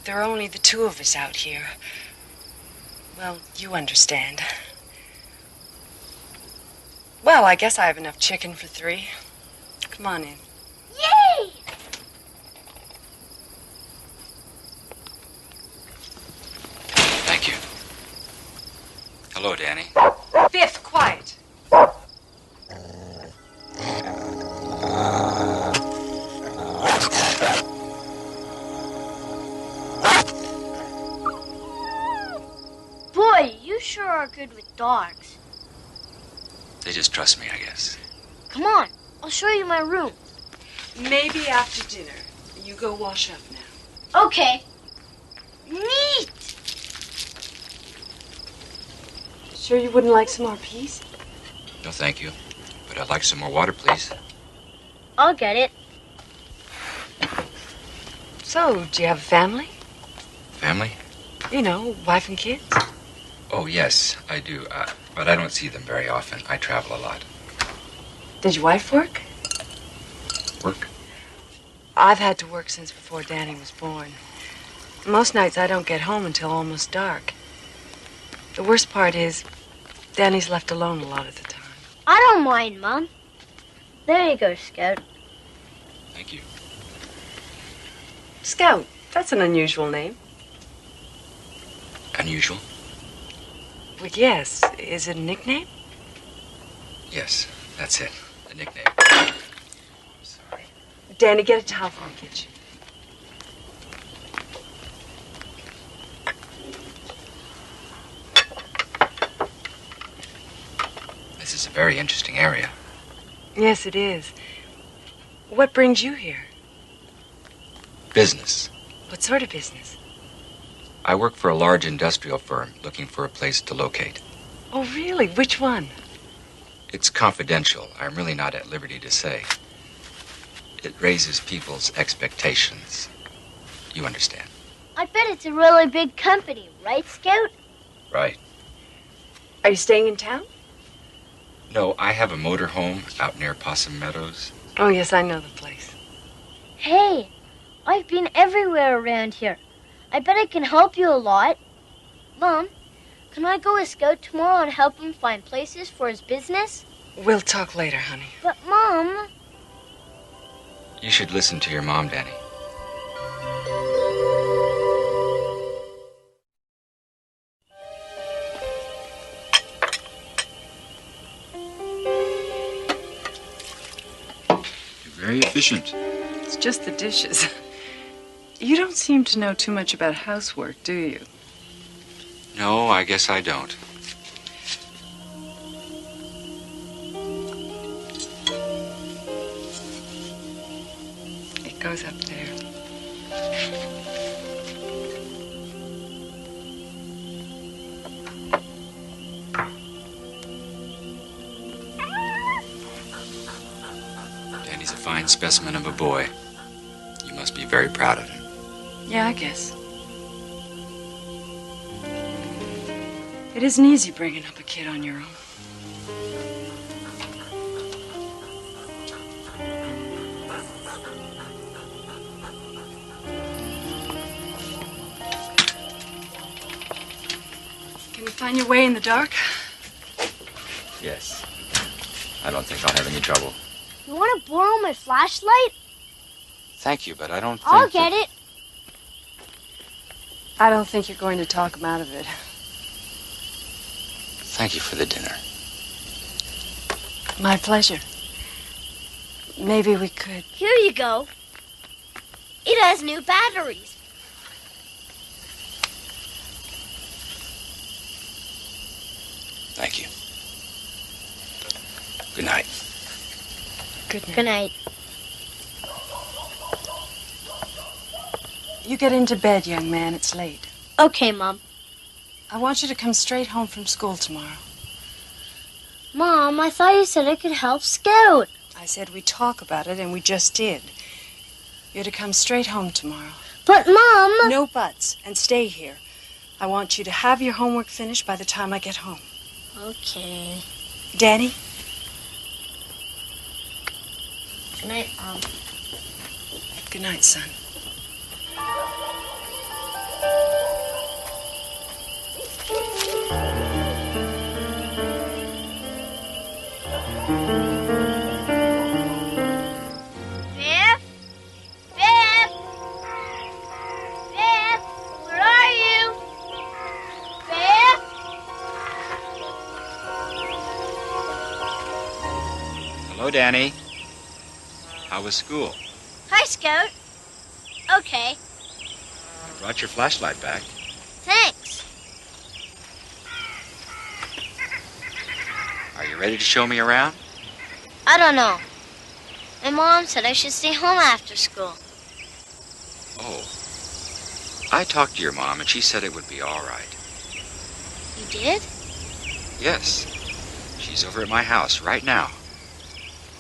S15: There are only the two of us out here. Well, you understand. Well, I guess I have enough chicken for 3. Come on in.
S20: Yay!
S9: Thank you. Hello, Danny.
S15: Fifth, quiet.
S20: Boy, you sure are good with dogs.
S9: They just trust me, I guess.
S20: Come on, I'll show you my room.
S15: Maybe after dinner. You go wash up now.
S20: Okay. Neat!
S15: Sure you wouldn't like some more peas?
S9: No, thank you. But I'd like some more water, please.
S20: I'll get it.
S15: So, do you have a family?
S9: Family?
S15: You know, wife and kids?
S9: Oh, yes, I do. But I don't see them very often. I travel a lot.
S15: Did your wife work?
S9: Work?
S15: I've had to work since before Danny was born. Most nights I don't get home until almost dark. The worst part is, Danny's left alone a lot of the time.
S20: I don't mind, Mom. There you go, Scout.
S9: Thank you.
S15: Scout, that's an unusual name.
S9: Unusual?
S15: Well, yes. Is it a nickname?
S9: Yes, that's it. The nickname. Sorry.
S15: Danny, get a towel from the kitchen.
S9: This is a very interesting area.
S15: Yes, it is. What brings you here?
S9: Business.
S15: What sort of business?
S9: I work for a large industrial firm looking for a place to locate.
S15: Oh, really? Which one?
S9: It's confidential. I'm really not at liberty to say. It raises people's expectations. You understand?
S20: I bet it's a really big company, right, Scout?
S9: Right.
S15: Are you staying in town?
S9: No, I have a motor home out near Possum Meadows.
S15: Oh, yes, I know the place.
S20: Hey, I've been everywhere around here. I bet I can help you a lot. Mom, can I go with Scout tomorrow and help him find places for his business?
S15: We'll talk later, honey.
S20: But, Mom...
S9: You should listen to your mom, Danny.
S3: You're very efficient.
S15: It's just the dishes. You don't seem to know too much about housework, do you?
S9: No, I guess I don't.
S15: It goes up there.
S9: Danny's a fine specimen of a boy. You must be very proud of him.
S15: Yeah, I guess. It isn't easy bringing up a kid on your own. Can you find your way in the dark?
S9: Yes. I don't think I'll have any trouble.
S20: You want to borrow my flashlight?
S9: Thank you, but I don't think...
S20: I'll get it.
S15: I don't think you're going to talk him out of it.
S9: Thank you for the dinner.
S15: My pleasure. Maybe we could...
S20: Here you go. It has new batteries.
S9: Thank you. Good night.
S15: Good night.
S20: Good night.
S15: You get into bed, young man. It's late.
S20: Okay, Mom.
S15: I want you to come straight home from school tomorrow.
S20: Mom, I thought you said I could help Scout.
S15: I said we'd talk about it, and we just did. You're to come straight home tomorrow.
S20: But, Mom...
S15: No buts, and stay here. I want you to have your homework finished by the time I get home.
S20: Okay.
S15: Danny?
S20: Good night, Mom.
S15: Good night, son.
S20: Biff? Biff? Biff? Where are you? Biff?
S9: Hello, Danny. How was school?
S20: Hi, Scout. Okay.
S9: I brought your flashlight back.
S20: Thanks.
S9: Are you ready to show me around?
S20: I don't know. My mom said I should stay home after school.
S9: Oh. I talked to your mom, and she said it would be all right.
S20: You did?
S9: Yes. She's over at my house right now.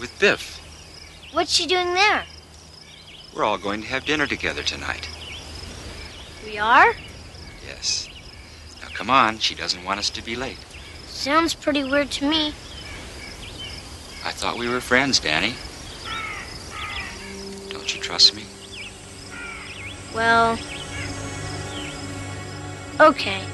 S9: With Biff.
S20: What's she doing there?
S9: We're all going to have dinner together tonight.
S20: We are?
S9: Yes. Now, come on. She doesn't want us to be late.
S20: Sounds pretty weird to me.
S9: I thought we were friends, Danny. Don't you trust me?
S20: Well... okay.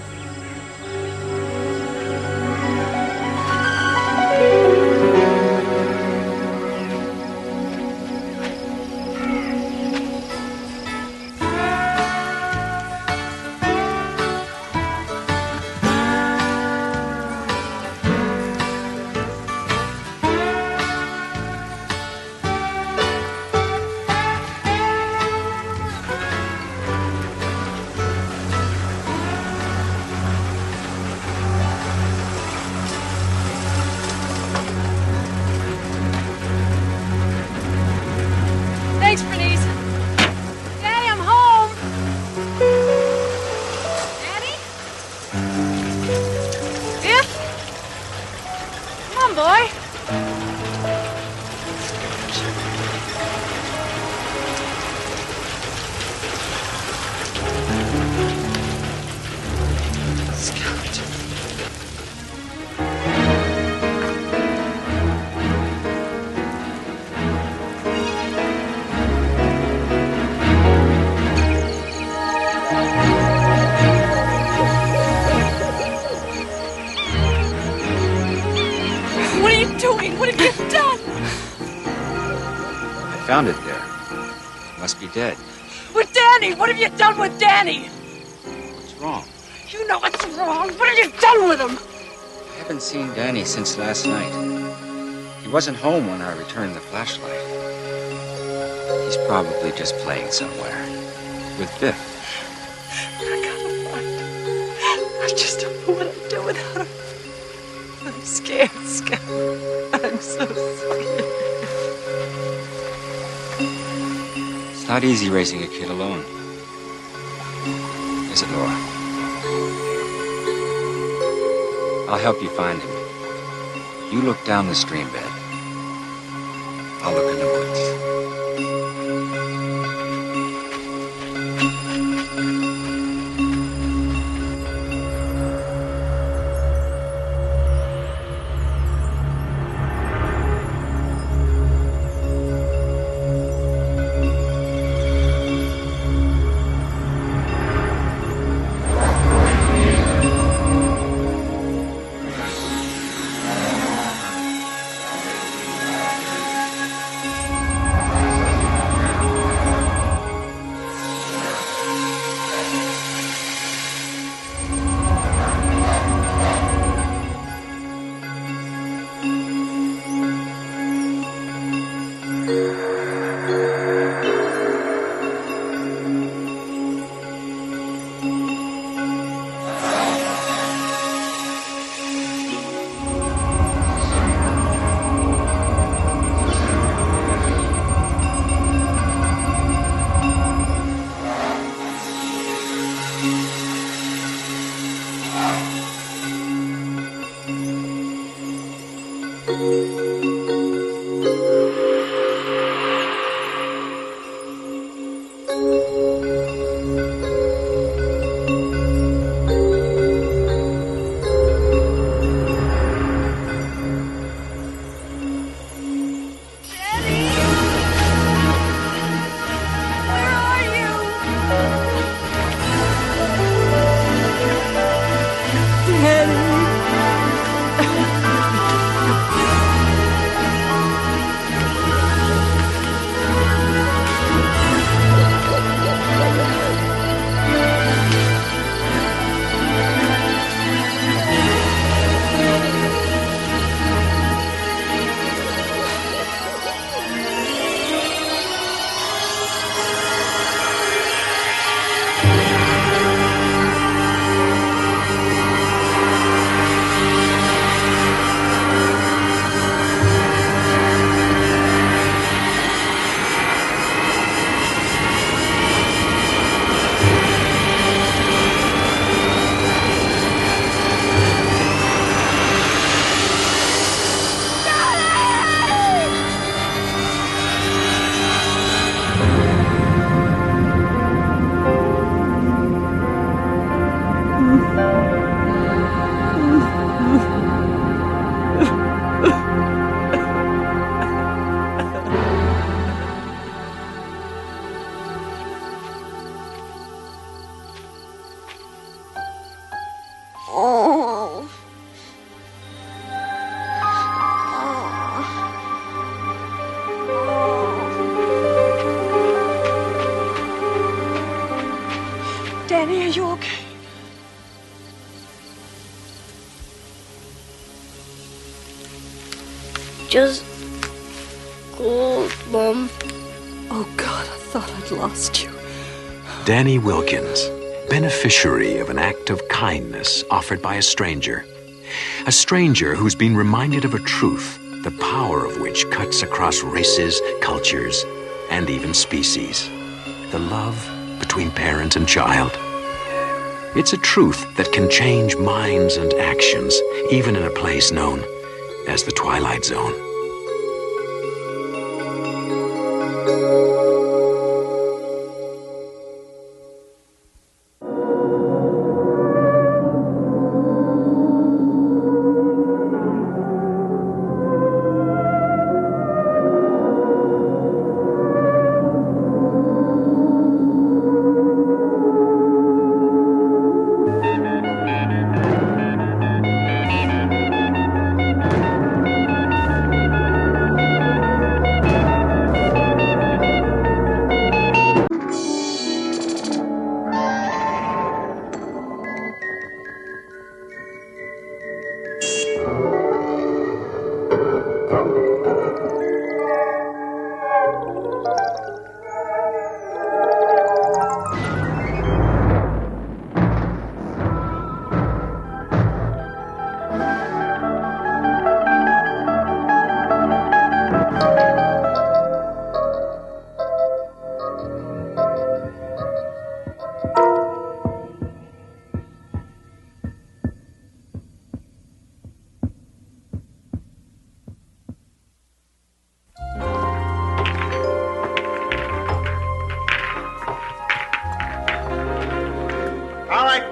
S10: boy. What are you doing? What have you done?
S9: I found it there. It must be dead.
S10: With Danny! What have you done with Danny?
S9: What's wrong?
S10: You know what's wrong. What have you done with him?
S9: I haven't seen Danny since last night. He wasn't home when I returned the flashlight. He's probably just playing somewhere. With Biff.
S10: I gotta find him. I just don't know what I'd do without him. I'm scared, Scott. I'm so scared.
S9: It's not easy raising a kid alone. Is it, Laura? I'll help you find him. You look down the stream bed. I'll look in the woods.
S10: Danny, are you okay?
S20: Just cold, Mom.
S10: Oh, God, I thought I'd lost you.
S1: Danny Wilkins, beneficiary of an act of kindness offered by a stranger. A stranger who's been reminded of a truth, the power of which cuts across races, cultures, and even species. The love between parent and child. It's a truth that can change minds and actions, even in a place known as the Twilight Zone.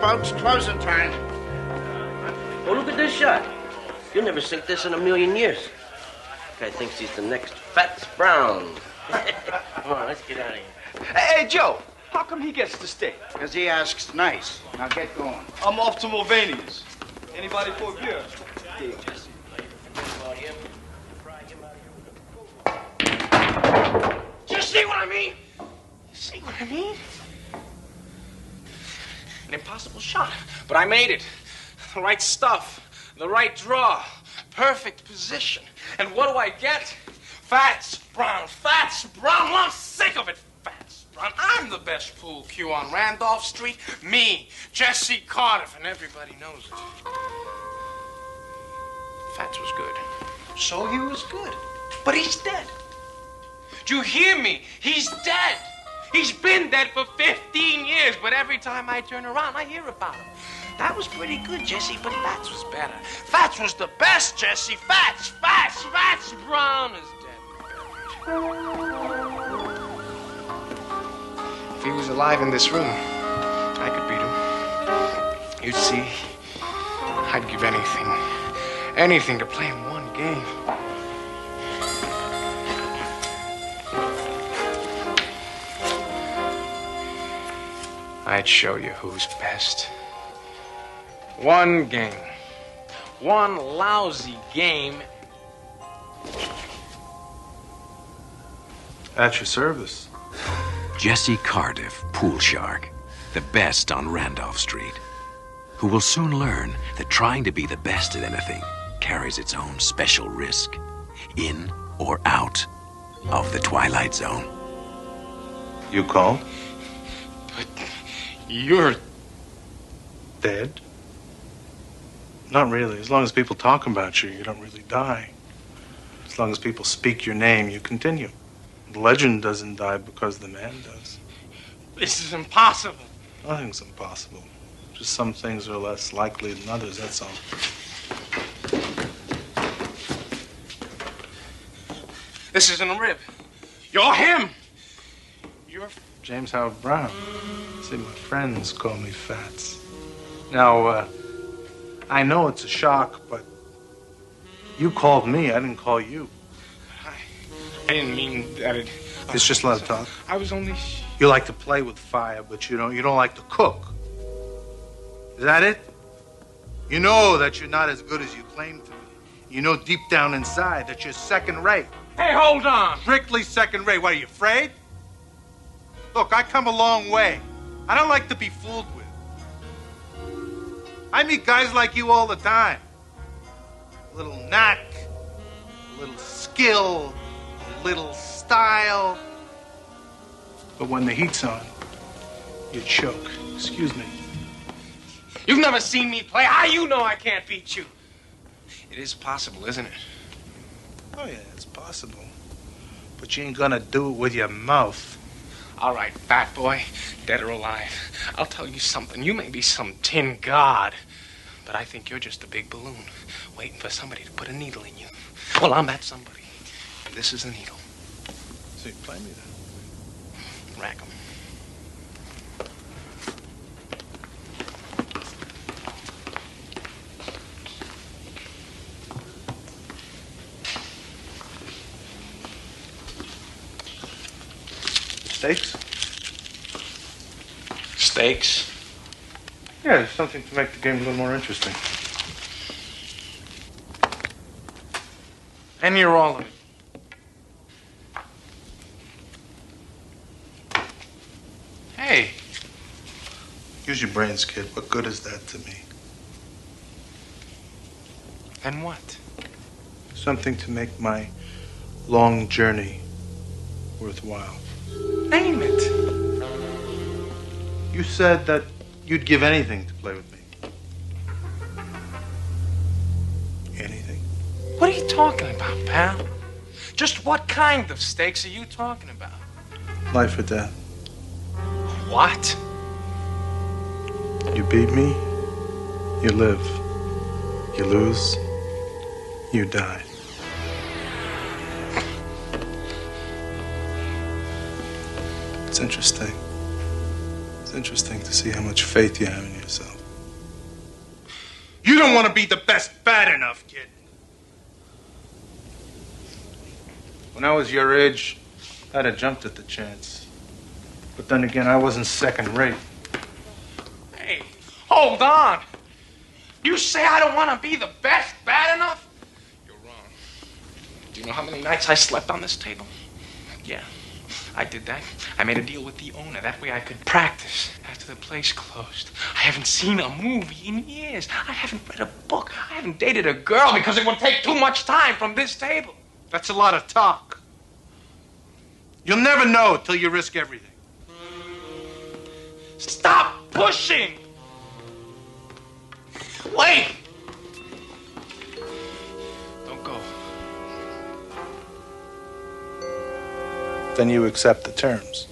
S4: Folks, closing time.
S21: Oh, look at this shot. You'll never sink this in a million years. Guy thinks he's the next Fats Brown. Come on, let's get out of here.
S4: Hey, Joe, how come he gets to stay? Because he asks nice. Now get going.
S19: I'm off to Mulvaney's. Anybody for a beer?
S4: Hey, Jesse.
S21: Do you see what I mean? You see what I mean?
S22: An impossible shot, but I made it. The right stuff, the right draw, perfect position. And what do I get? Fats Brown, Fats Brown. Well, I'm sick of it, Fats Brown. I'm the best pool cue on Randolph Street. Me, Jesse Cardiff, and everybody knows it. Fats was good. So he was good. But he's dead. Do you hear me? He's dead. He's been dead for 15 years, but every time I turn around, I hear about him. That was pretty good, Jesse, but Fats was better. Fats was the best, Jesse. Fats Brown is dead. If he was alive in this room, I could beat him. You'd see, I'd give anything to play him one game. I'd show you who's best. One game. One lousy game.
S24: At your service.
S1: Jesse Cardiff, pool shark, the best on Randolph Street, who will soon learn that trying to be the best at anything carries its own special risk, in or out of the Twilight Zone.
S24: You called?
S22: But you're
S24: Dead? Not really. As long as people talk about you, you don't really die. As long as people speak your name, you continue. The legend doesn't die because the man does.
S22: This is impossible.
S24: Nothing's impossible. Just some things are less likely than others, that's all.
S22: This isn't a rib. You're him. You're
S24: James Howard Brown. See, my friends call me Fats. Now, I know it's a shock, but you called me. I didn't call you.
S22: I didn't mean that it...
S24: It's just love talk.
S22: I was only...
S24: You like to play with fire, but you don't like to cook. Is that it? You know that you're not as good as you claim to be. You know deep down inside that you're second rate.
S22: Hey, hold on.
S24: Strictly second rate. What, are you afraid? Look, I come a long way. I don't like to be fooled with. I meet guys like you all the time. A little knack, a little skill, a little style. But when the heat's on, you choke. Excuse me.
S22: You've never seen me play. How you know I can't beat you? It is possible, isn't it?
S24: Oh, yeah, it's possible. But you ain't gonna do it with your mouth.
S22: All right, fat boy, dead or alive. I'll tell you something. You may be some tin god, But I think you're just a big balloon, waiting for somebody to put a needle in you. Well, I'm that somebody. This is the needle.
S7: So you play me then?
S22: Rack 'em.
S7: Steaks?
S22: Steaks?
S7: Yeah, there's something to make the game a little more interesting.
S22: And you're all of it. Hey.
S7: Use your brains, kid. What good is that to me?
S22: And what?
S7: Something to make my long journey worthwhile.
S22: Name it.
S7: You said that you'd give anything to play with me. Anything?
S22: What are you talking about, pal? Just what kind of stakes are you talking about?
S7: Life or death.
S22: What?
S7: You beat me, you live. You lose, you die. It's interesting. It's interesting to see how much faith you have in yourself.
S5: You don't want to be the best bad enough, kid.
S7: When I was your age, I'd have jumped at the chance. But then again, I wasn't second rate.
S22: Hey, hold on. You say I don't want to be the best bad enough? You're wrong. Do you know how many nights I slept on this table? Yeah, I did that. I made a deal with the owner. That way I could practice after the place closed. I haven't seen a movie in years. I haven't read a book. I haven't dated a girl because it would take too much time from this table.
S5: That's a lot of talk. You'll never know till you risk everything.
S22: Stop pushing! Wait! Don't go.
S7: Then you accept the terms.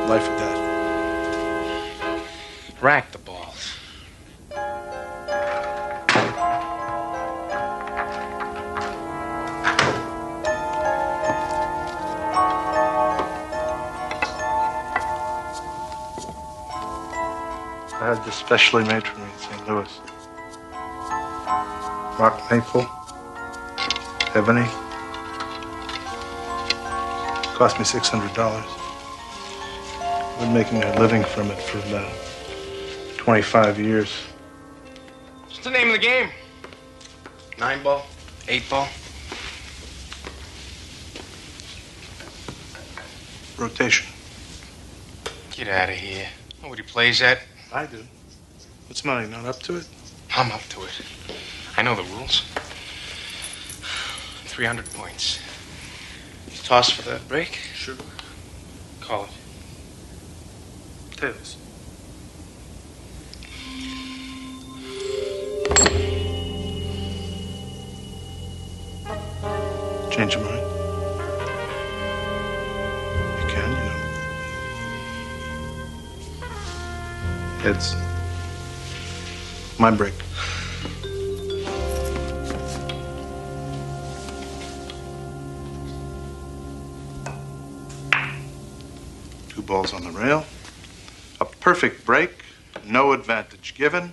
S7: Life or death.
S22: Rack the balls.
S7: I had this specially made for me in St. Louis. Rock maple, ebony. Cost me $600. I've been making a living from it for about 25 years.
S22: What's the name of the game? 9-ball? 8-ball?
S7: Rotation.
S22: Get out of here. Nobody plays that.
S7: I do. What's money, not up to it?
S22: I'm up to it. I know the rules. 300 points. You toss for that break?
S7: Sure.
S22: Call it.
S7: Tails. Change your mind? You can, you know. Heads. My break. Two balls on the rail. A perfect break. No advantage given.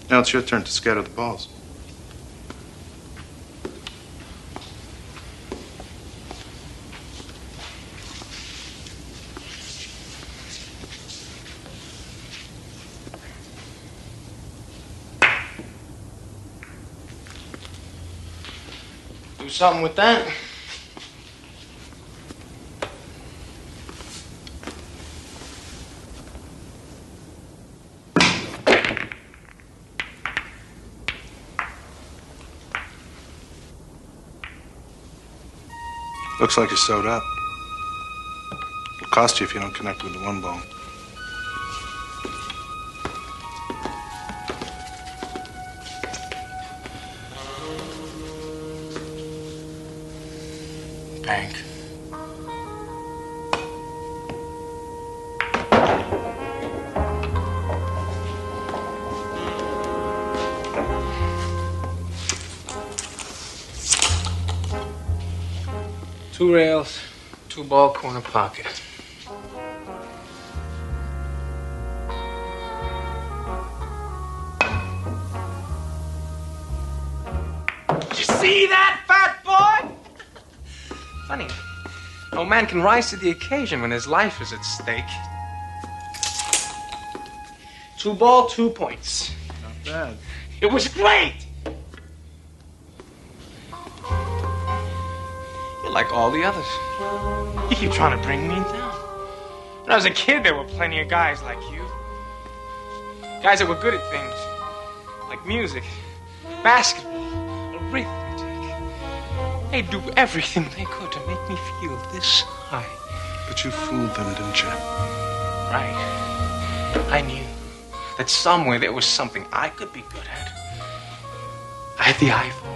S7: Now it's your turn to scatter the balls.
S22: Do something with that.
S7: Looks like you're sewed up. It'll cost you if you don't connect with the one ball.
S22: Bank. 2 rails, 2 ball corner pocket. Did you see that, fat boy? Funny. No man can rise to the occasion when his life is at stake. 2 ball, 2 points.
S7: Not bad.
S22: It was great! You're like all the others. You keep trying to bring me down. When I was a kid, there were plenty of guys like you. Guys that were good at things. Like music, basketball, arithmetic. They'd do everything they could to make me feel this high.
S7: But you fooled them, didn't you?
S22: Right. I knew that somewhere there was something I could be good at. I had the eye for it.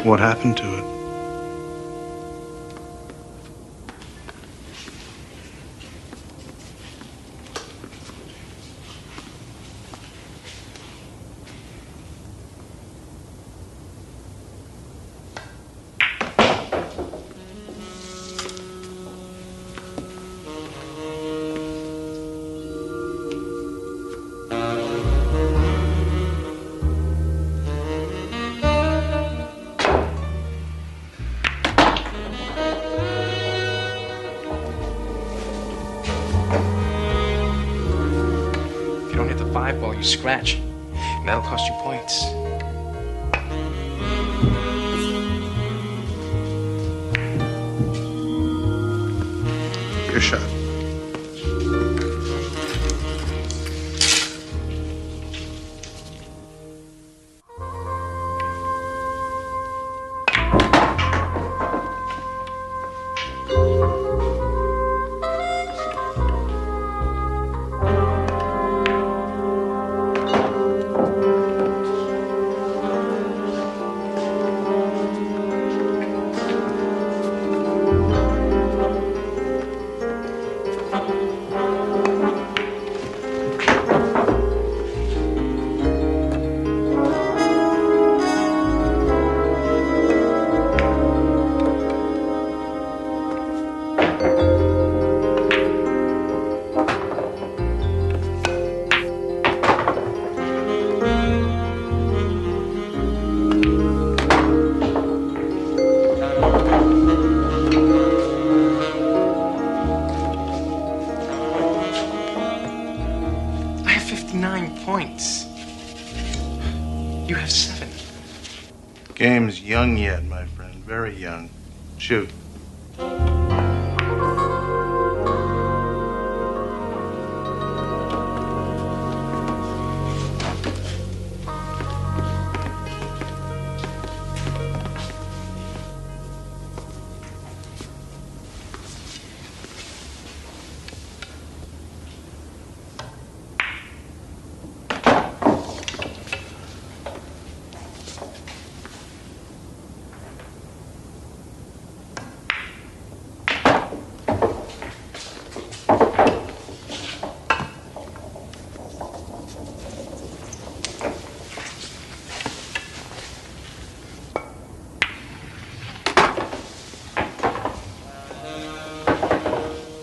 S7: What happened to it?
S22: You scratch, and that'll cost you points.
S7: Your shot. Game's young yet, my friend. Very young. Shoot.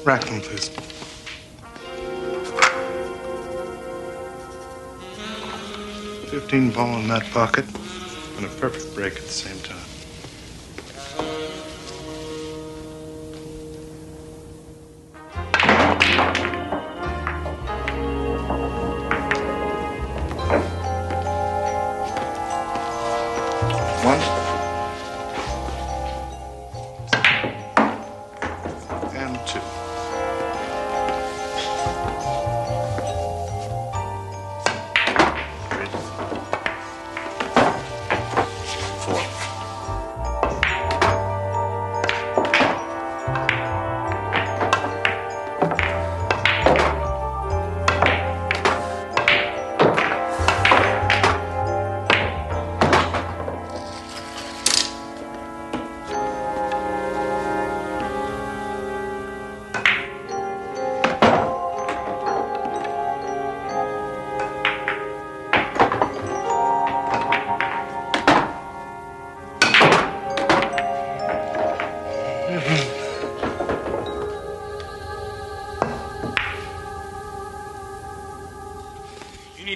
S7: Rack them, please. $15 ball in that pocket, and a perfect break at the same time. One. And two.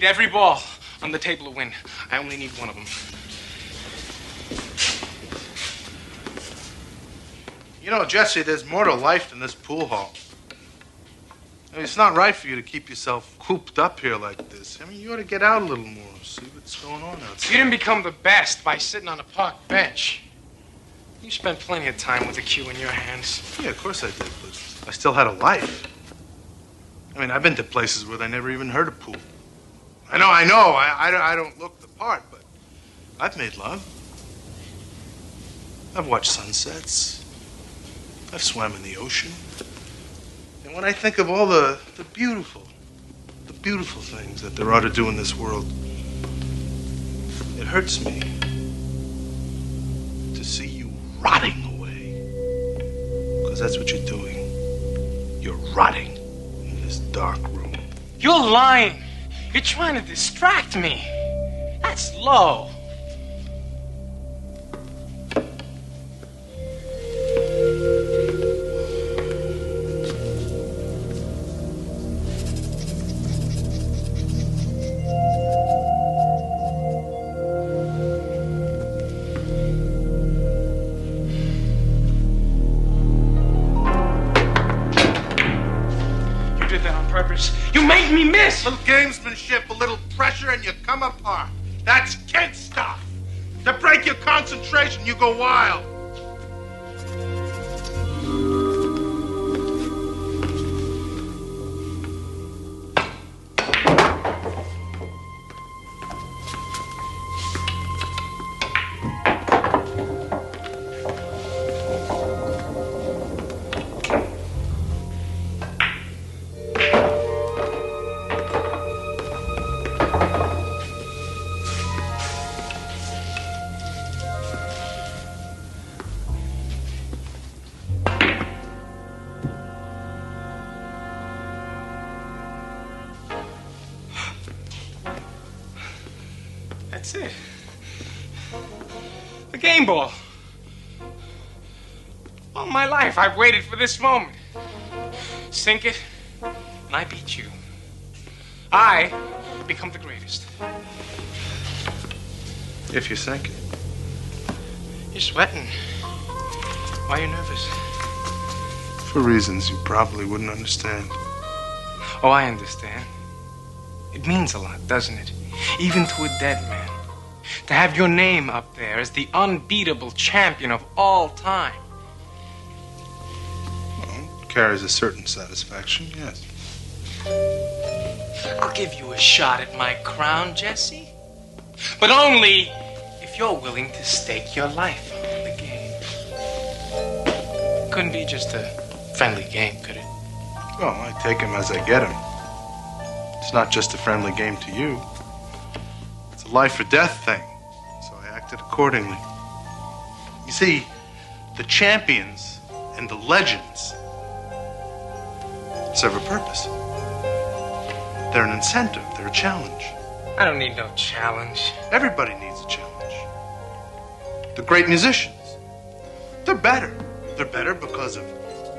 S22: need every ball on the table to win. I only need one of them.
S7: You know, Jesse, there's more to life than this pool hall. I mean, it's not right for you to keep yourself cooped up here like this. I mean, you ought to get out a little more, see what's going on outside.
S22: You didn't become the best by sitting on a park bench. You spent plenty of time with a cue in your hands.
S7: Yeah, of course I did, but I still had a life. I mean, I've been to places where they never even heard of pool. I know. I don't look the part, but I've made love. I've watched sunsets. I've swam in the ocean. And when I think of all the beautiful things that there are to do in this world, it hurts me to see you rotting away. Because that's what you're doing. You're rotting in this dark room.
S22: You're lying. You're trying to distract me. That's low. You made me miss!
S7: Little gamesmanship, a little pressure, and you come apart. That's kid stuff. To break your concentration, you go wild.
S22: That's it. The game ball. All my life, I've waited for this moment. Sink it, and I beat you. I become the greatest.
S7: If you sink it.
S22: You're sweating. Why are you nervous?
S7: For reasons you probably wouldn't understand.
S22: Oh, I understand. It means a lot, doesn't it? Even to a dead man. To have your name up there as the unbeatable champion of all time.
S7: Well, it carries a certain satisfaction, yes.
S22: I'll give you a shot at my crown, Jesse. But only if you're willing to stake your life on the game. Couldn't be just a friendly game, could it?
S7: Well, I take him as I get him. It's not just a friendly game to you. It's a life or death thing. So I acted accordingly. You see, the champions and the legends serve a purpose. They're an incentive. They're a challenge.
S22: I don't need no challenge.
S7: Everybody needs a challenge. The great musicians, they're better. They're better because of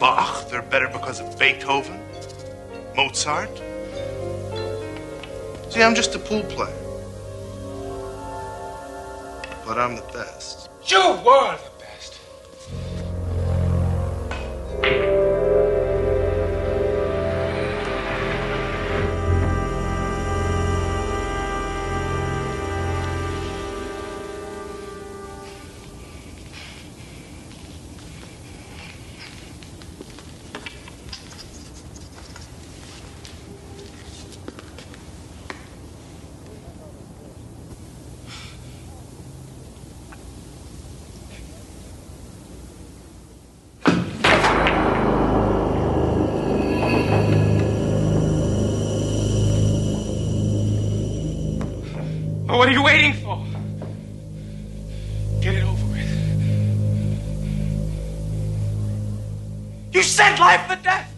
S7: Bach. They're better because of Beethoven, Mozart. See, I'm just a pool player. But I'm the best.
S22: You were the best. What are you waiting for? Get it over with. You said life or death.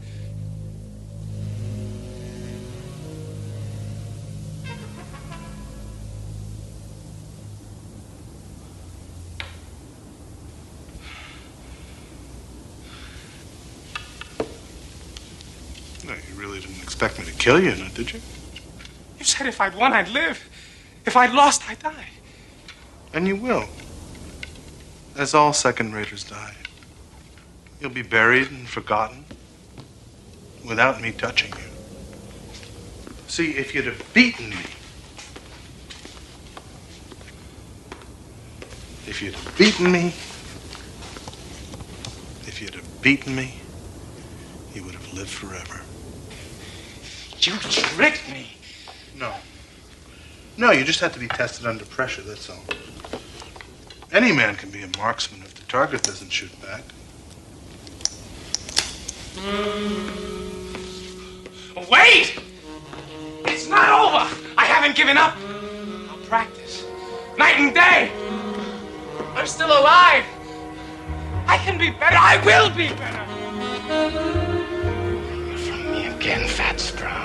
S7: No, you really didn't expect me to kill you, did you?
S22: You said if I'd won, I'd live. If I'd lost, I'd die.
S7: And you will. As all second-raters die. You'll be buried and forgotten without me touching you. See, if you'd have beaten me, if you'd have beaten me, you would have lived forever.
S22: You tricked me.
S7: No, you just have to be tested under pressure, that's all. Any man can be a marksman if the target doesn't shoot back.
S22: Wait! It's not over! I haven't given up. I'll practice. Night and day. I'm still alive. I can be better. I will be better. From me again, Fat Sprout.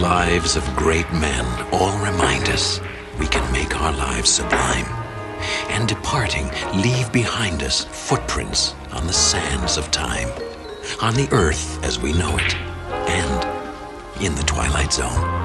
S1: Lives of great men all remind us we can make our lives sublime. And departing, leave behind us footprints on the sands of time, on the earth as we know it, and in the Twilight Zone.